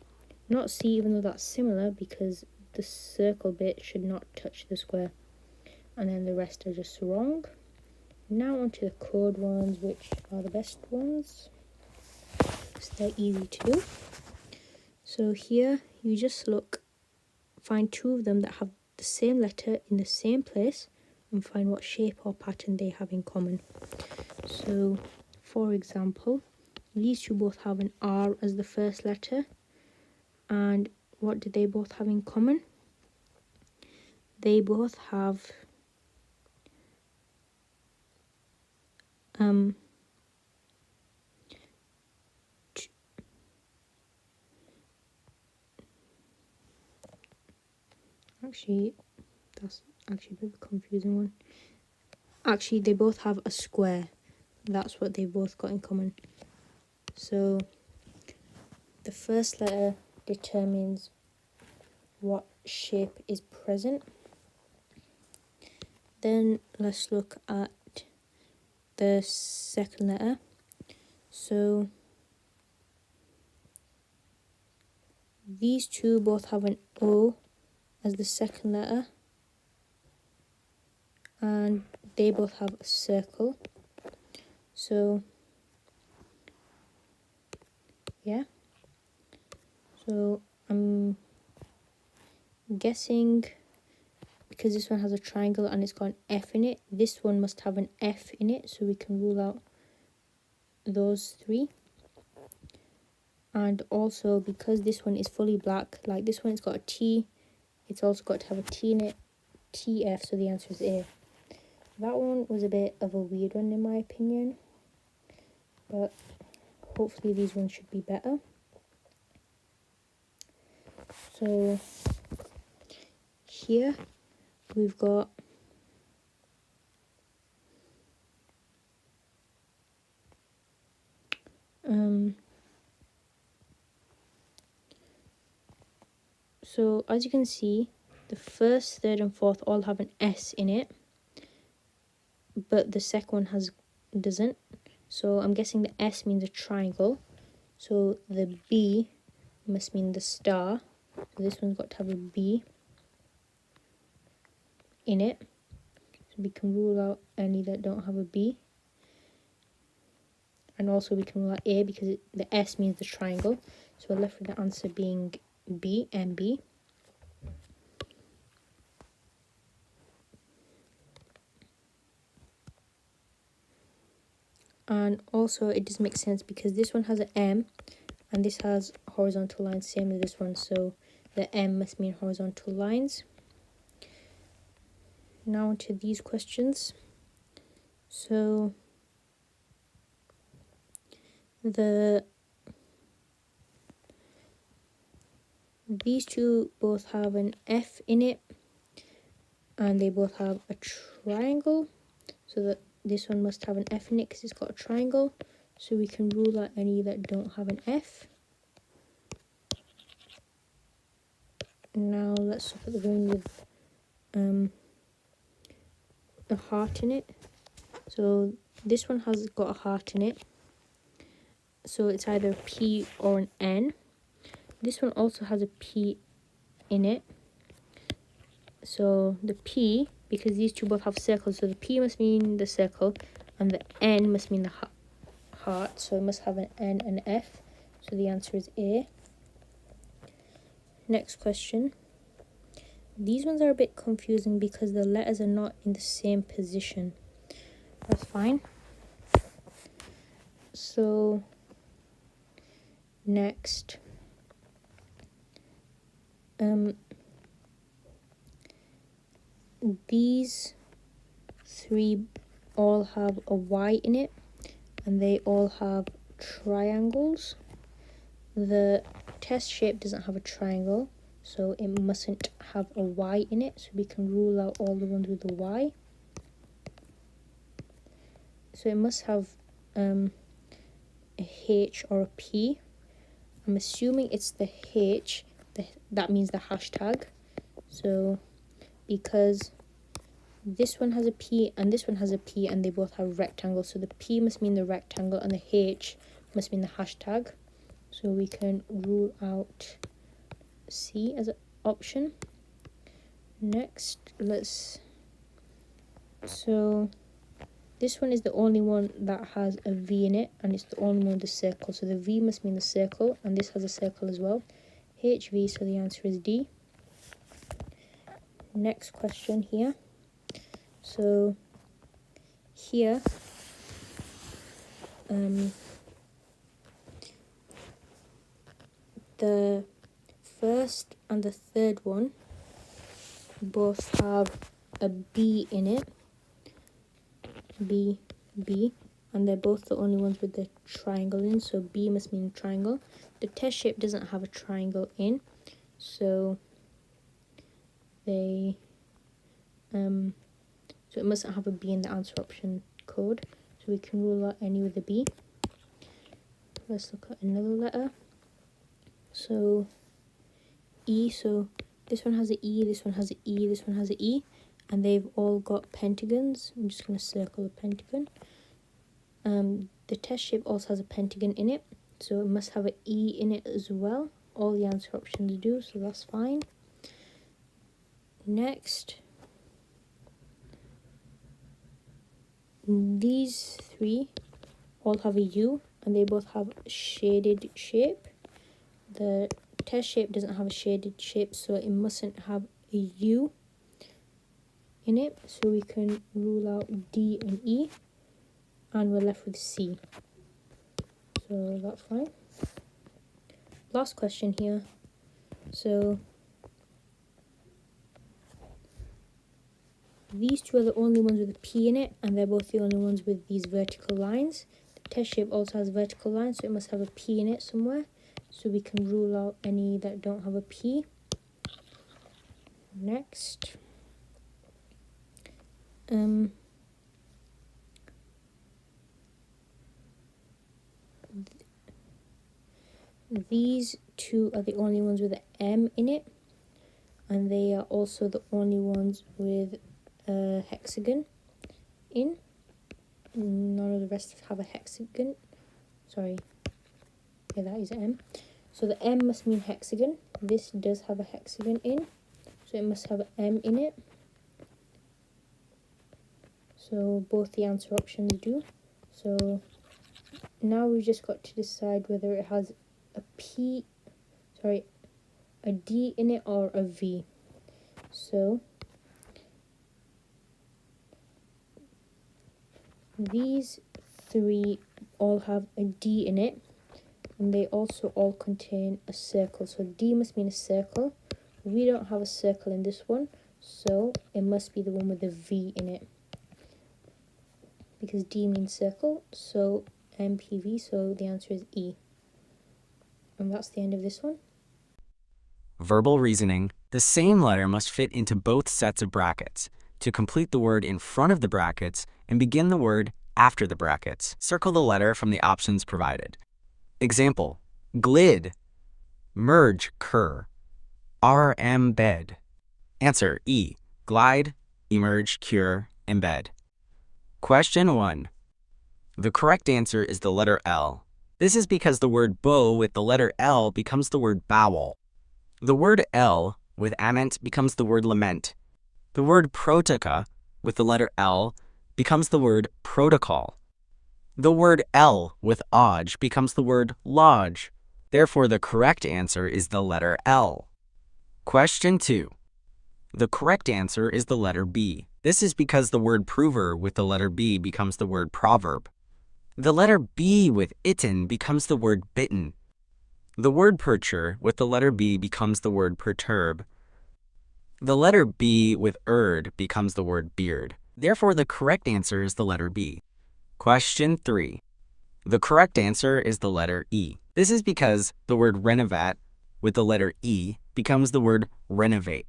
Speaker 2: Not C, even though that's similar, because the circle bit should not touch the square. And then the rest are just wrong. Now onto the chord ones, which are the best ones. So they're easy to do. So here, you just find two of them that have the same letter in the same place, and find what shape or pattern they have in common. So, for example, these two both have an R as the first letter, and what do they both have in common? They both have actually, that's actually a bit of a confusing one. Actually, they both have a square. That's what they both got in common. So the first letter determines what shape is present. Then let's look at the second letter. So these two both have an O as the second letter, and they both have a circle. So yeah, so I'm guessing because this one has a triangle and it's got an F in it, this one must have an F in it, so we can rule out those three. And also because this one is fully black, like this one, it's got a T, it's also got to have a T in it, TF, so the answer is A. That one was a bit of a weird one in my opinion, but hopefully these ones should be better. So here we've got so as you can see, the first, third and fourth all have an S in it, but the second one doesn't. So I'm guessing the S means a triangle, so the B must mean the star. So this one's got to have a B in it, so we can rule out any that don't have a B. And also we can rule out A because the S means the triangle, so we're left with the answer being B and B. And also it does make sense because this one has an M and this has horizontal lines, same as this one, so the M must mean horizontal lines. Now to these questions. So these two both have an F in it and they both have a triangle, so that this one must have an F in it because it's got a triangle, so we can rule out any that don't have an F. Now let's look at the one with a heart in it. So this one has got a heart in it, so it's either a P or an N. This one also has a P in it, so the P, because these two both have circles, so the P must mean the circle and the N must mean the heart, so it must have an N and F, so the answer is A. Next question. These ones are a bit confusing because the letters are not in the same position. That's fine. So next, these three all have a Y in it and they all have triangles. The test shape doesn't have a triangle, so it mustn't have a Y in it, so we can rule out all the ones with a Y. So it must have a H or a P. I'm assuming it's the H, that means the hashtag. So because This one has a P and this one has a P, and they both have rectangles. So the P must mean the rectangle and the H must mean the hashtag. So we can rule out C as an option. Next, so this one is the only one that has a V in it, and it's the only one with a circle. So the V must mean the circle, and this has a circle as well. HV, so the answer is D. Next question here. So here, the first and the third one both have a B in it. B, and they're both the only ones with the triangle in, so B must mean triangle. The test shape doesn't have a triangle in, so they so it mustn't have a B in the answer option code, so we can rule out any with a B. Let's look at another letter. So E, so this one has an E, this one has an E, this one has an E, and they've all got pentagons. I'm just going to circle a pentagon. The test shape also has a pentagon in it, so it must have an E in it as well. All the answer options do, so that's fine. Next, these three all have a U, and they both have a shaded shape. The test shape doesn't have a shaded shape, so it mustn't have a U in it, so we can rule out D and E, and we're left with C, so that's fine. Last question here. So these two are the only ones with a P in it, and they're both the only ones with these vertical lines. The test shape also has vertical lines, so it must have a P in it somewhere, so we can rule out any that don't have a P. Next, these two are the only ones with an M in it, and they are also the only ones with a hexagon in. None of the rest have a hexagon. Sorry, yeah, that is M. So the M must mean hexagon. This does have a hexagon in, so it must have an M in it. So both the answer options do. So now we've just got to decide whether it has a D in it or a V. So these three all have a D in it, and they also all contain a circle. So D must mean a circle. We don't have a circle in this one, so it must be the one with the V in it, because D means circle, so MPV, so the answer is E. And that's the end of this one.
Speaker 1: Verbal reasoning. The same letter must fit into both sets of brackets. To complete the word in front of the brackets and begin the word after the brackets, circle the letter from the options provided. Example: glid, merge, cur, embed. Answer: E, glide, emerge, cure, embed. Question 1. The correct answer is the letter L. This is because the word bow with the letter L becomes the word bowel. The word L with ament becomes the word lament. The word protica with the letter L becomes the word protocol. The word L with odge becomes the word lodge. Therefore, the correct answer is the letter L. Question 2. The correct answer is the letter B. This is because the word prover with the letter B becomes the word proverb. The letter B with itten becomes the word bitten. The word percher with the letter B becomes the word perturb. The letter B with erd becomes the word beard. Therefore, the correct answer is the letter B. Question 3. The correct answer is the letter E. This is because the word renovat with the letter E becomes the word renovate.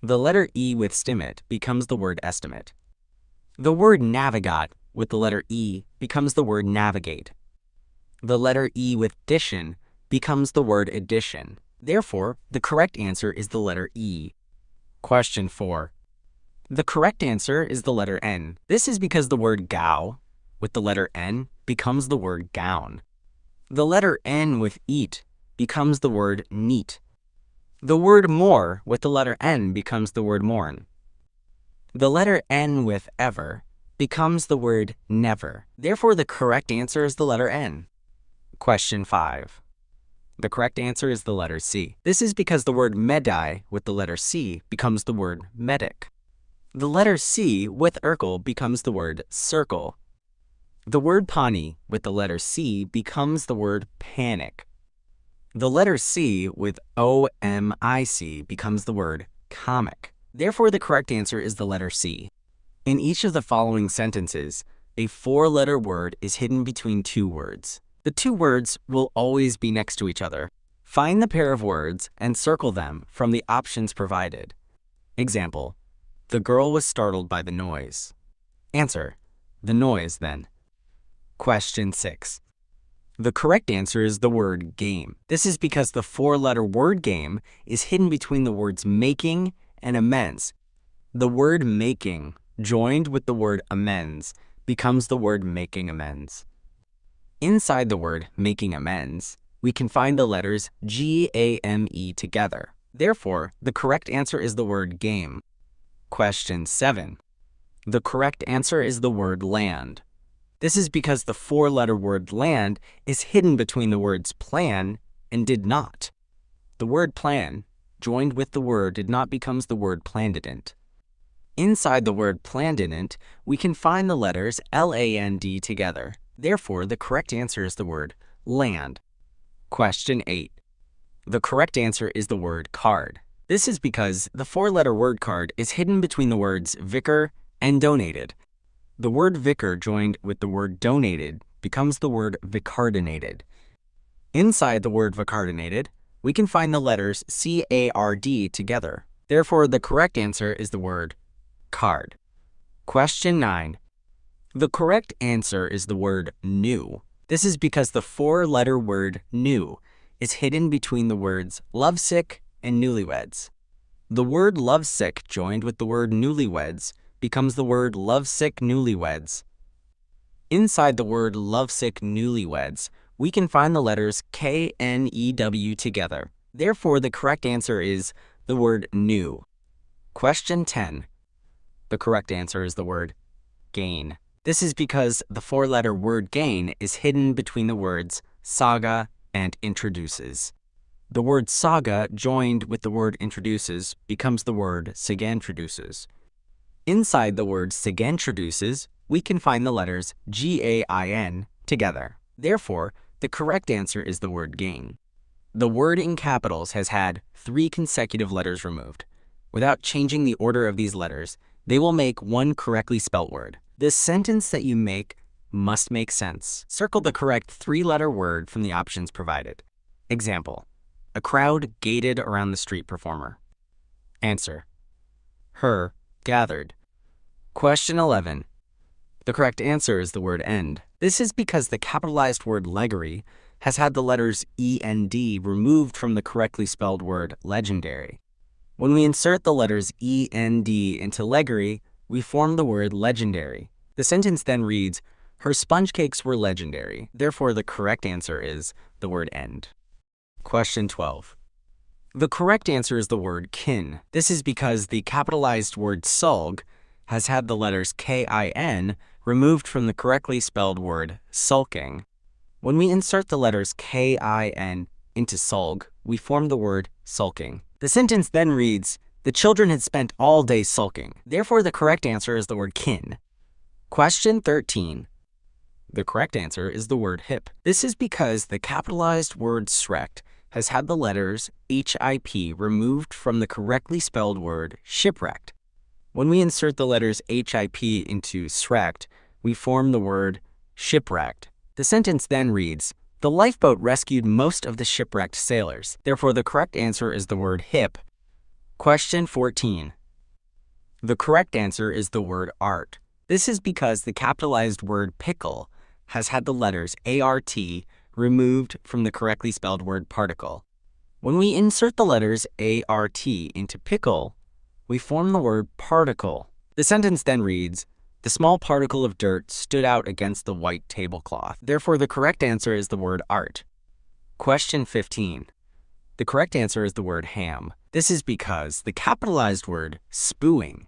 Speaker 1: The letter E with stimmate becomes the word estimate. The word navigat with the letter E becomes the word navigate. The letter E with dition becomes the word addition. Therefore, the correct answer is the letter E. Question 4. The correct answer is the letter N. This is because the word gow with the letter N becomes the word gown. The letter N with eat becomes the word neat. The word more with the letter N becomes the word morn. The letter N with ever becomes the word never. Therefore, the correct answer is the letter N. Question 5. The correct answer is the letter C. This is because the word Medi with the letter C becomes the word medic. The letter C with Urkel becomes the word circle. The word Pawnee with the letter C becomes the word panic. The letter C with OMIC becomes the word comic. Therefore, the correct answer is the letter C. In each of the following sentences, a four-letter word is hidden between two words. The two words will always be next to each other. Find the pair of words and circle them from the options provided. Example: the girl was startled by the noise. Answer: the noise, then. Question 6. The correct answer is the word game. This is because the four-letter word game is hidden between the words making and amends. The word making joined with the word amends becomes the word making amends. Inside the word making amends, we can find the letters G-A-M-E together. Therefore, the correct answer is the word game. Question 7. The correct answer is the word land. This is because the four-letter word land is hidden between the words plan and did not. The word plan, joined with the word did not, becomes the word plandident. Inside the word plandident, we can find the letters L-A-N-D together. Therefore, the correct answer is the word land. Question 8. The correct answer is the word card. This is because the four-letter word card is hidden between the words vicar and donated. The word vicar joined with the word donated becomes the word vicardinated. Inside the word vicardinated, we can find the letters C-A-R-D together. Therefore, the correct answer is the word card. Question 9. The correct answer is the word new. This is because the four-letter word new is hidden between the words lovesick and newlyweds. The word lovesick joined with the word newlyweds becomes the word lovesick newlyweds. Inside the word lovesick newlyweds, we can find the letters K-N-E-W together. Therefore, the correct answer is the word new. Question 10. The correct answer is the word gain. This is because the four-letter word gain is hidden between the words saga and introduces. The word saga joined with the word introduces becomes the word sigantroduces. Inside the word sigantroduces, we can find the letters G-A-I-N together. Therefore, the correct answer is the word gain. The word in capitals has had 3 consecutive letters removed. Without changing the order of these letters, they will make one correctly spelt word. This sentence that you make must make sense. Circle the correct 3-letter word from the options provided. Example: a crowd gated around the street performer. Answer: her gathered. Question 11. The correct answer is the word end. This is because the capitalized word legary has had the letters E-N-D removed from the correctly spelled word legendary. When we insert the letters E-N-D into legary, we form the word legendary. The sentence then reads, her sponge cakes were legendary. Therefore, the correct answer is the word end. Question 12. The correct answer is the word kin. This is because the capitalized word sulg has had the letters K-I-N removed from the correctly spelled word sulking. When we insert the letters K-I-N into sulg, we form the word sulking. The sentence then reads, the children had spent all day sulking. Therefore, the correct answer is the word kin. Question 13. The correct answer is the word hip. This is because the capitalized word srecked has had the letters H-I-P removed from the correctly spelled word shipwrecked. When we insert the letters H-I-P into srecked, we form the word shipwrecked. The sentence then reads, the lifeboat rescued most of the shipwrecked sailors. Therefore, the correct answer is the word hip. Question 14. The correct answer is the word art. This is because the capitalized word pickle has had the letters A-R-T removed from the correctly spelled word particle. When we insert the letters A-R-T into pickle, we form the word particle. The sentence then reads, the small particle of dirt stood out against the white tablecloth. Therefore, the correct answer is the word art. Question 15. The correct answer is the word ham. This is because the capitalized word spooing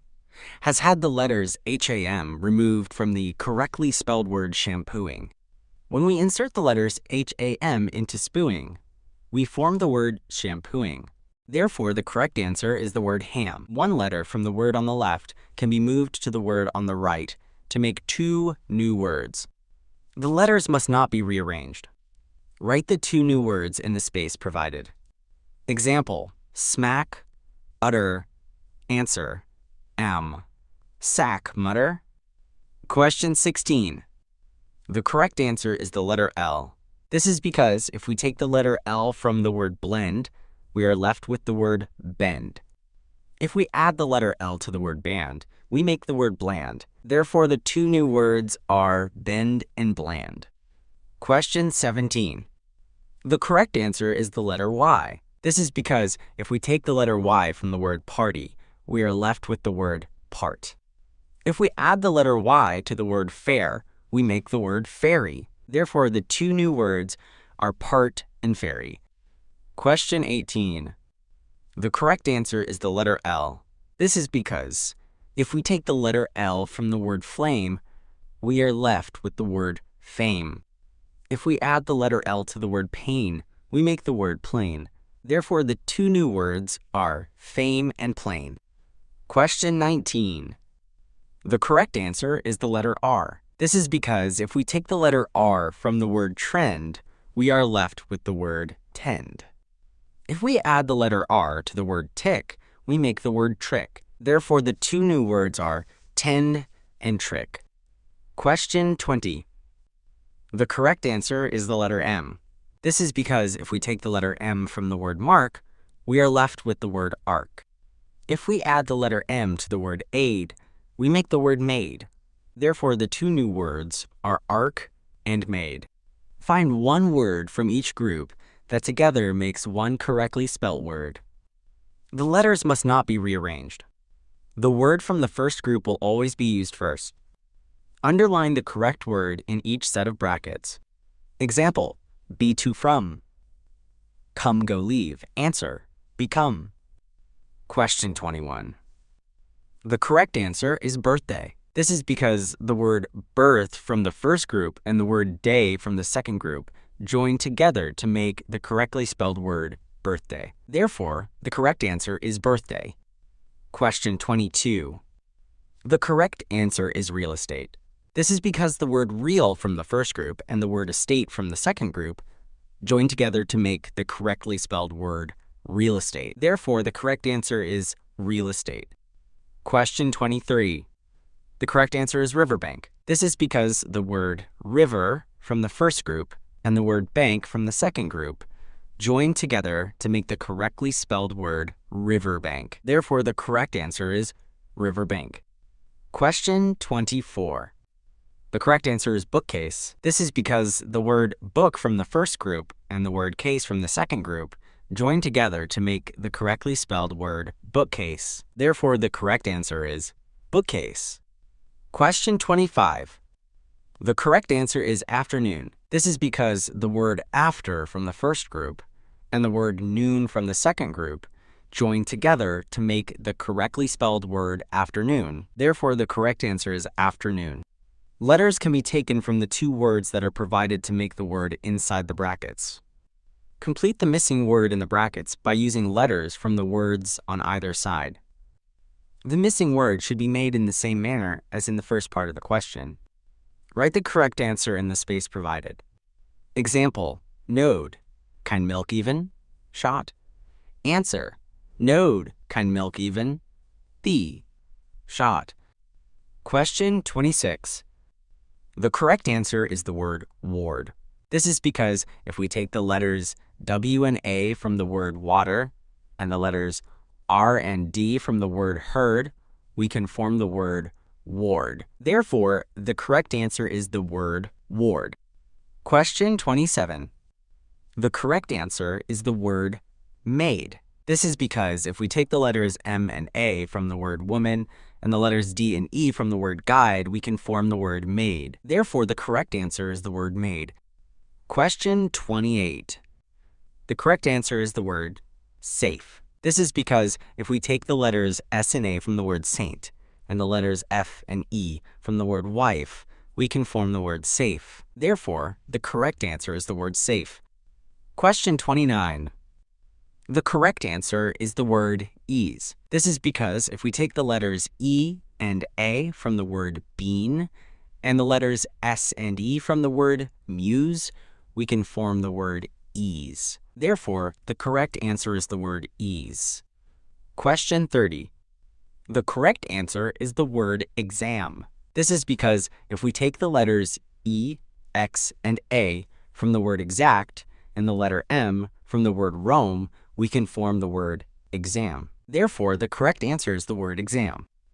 Speaker 1: has had the letters HAM removed from the correctly spelled word shampooing. When we insert the letters HAM into spooing, we form the word shampooing. Therefore, the correct answer is the word ham. One letter from the word on the left can be moved to the word on the right to make two new words. The letters must not be rearranged. Write the two new words in the space provided. Example, smack, utter, answer, am. Sack, mutter. Question 16. The correct answer is the letter L. This is because if we take the letter L from the word blend, we are left with the word bend. If we add the letter L to the word band, we make the word bland. Therefore, the two new words are bend and bland. Question 17. The correct answer is the letter Y. This is because if we take the letter Y from the word party, we are left with the word part. If we add the letter Y to the word fair, we make the word fairy. Therefore, the two new words are part and fairy. Question 18. The correct answer is the letter L. This is because if we take the letter L from the word flame, we are left with the word fame. If we add the letter L to the word pain, we make the word plain. Therefore, the two new words are fame and plain. Question 19. The correct answer is the letter R. This is because if we take the letter R from the word trend, we are left with the word tend. If we add the letter R to the word tick, we make the word trick. Therefore, the two new words are tend and trick. Question 20. The correct answer is the letter M. This is because if we take the letter M from the word mark, we are left with the word arc. If we add the letter M to the word aid, we make the word made. Therefore, the two new words are arc and made. Find one word from each group that together makes one correctly spelt word. The letters must not be rearranged. The word from the first group will always be used first. Underline the correct word in each set of brackets. Example, be to from. Come, go, leave. Answer, become. Question 21. The correct answer is birthday. This is because the word birth from the first group and the word day from the second group join together to make the correctly spelled word birthday. Therefore, the correct answer is birthday. Question 22. The correct answer is real estate. This is because the word real from the first group and the word estate from the second group join together to make the correctly spelled word real estate. Therefore, the correct answer is real estate. Question 23. The correct answer is riverbank. This is because the word river from the first group and the word bank from the second group join together to make the correctly spelled word riverbank. Therefore, the correct answer is riverbank. Question 24. The correct answer is bookcase. This is because the word book from the first group and the word case from the second group join together to make the correctly spelled word bookcase. Therefore, the correct answer is bookcase. Question 25. The correct answer is afternoon. This is because the word after from the first group and the word noon from the second group join together to make the correctly spelled word afternoon. Therefore, the correct answer is afternoon. Letters can be taken from the two words that are provided to make the word inside the brackets. Complete the missing word in the brackets by using letters from the words on either side. The missing word should be made in the same manner as in the first part of the question. Write the correct answer in the space provided. Example, node, kind milk even? Shot. Answer, node, kind milk even? The, shot. Question 26. The correct answer is the word ward. This is because if we take the letters W and A from the word water and the letters R and D from the word herd, we can form the word ward. Therefore, the correct answer is the word ward. Question 27. The correct answer is the word made. This is because if we take the letters M and A from the word woman and the letters D and E from the word guide, we can form the word made. Therefore, the correct answer is the word made. Question 28. The correct answer is the word safe. This is because if we take the letters S and A from the word saint and the letters F and E from the word wife, we can form the word safe. Therefore, the correct answer is the word safe. Question 29. The correct answer is the word ease. This is because if we take the letters E and A from the word bean and the letters S and E from the word muse, we can form the word ease. Therefore, the correct answer is the word ease. Question 30. The correct answer is the word exam. This is because if we take the letters E, X, and A from the word exact and the letter M from the word Rome, we can form the word exam. Therefore, the correct answer is the word exam.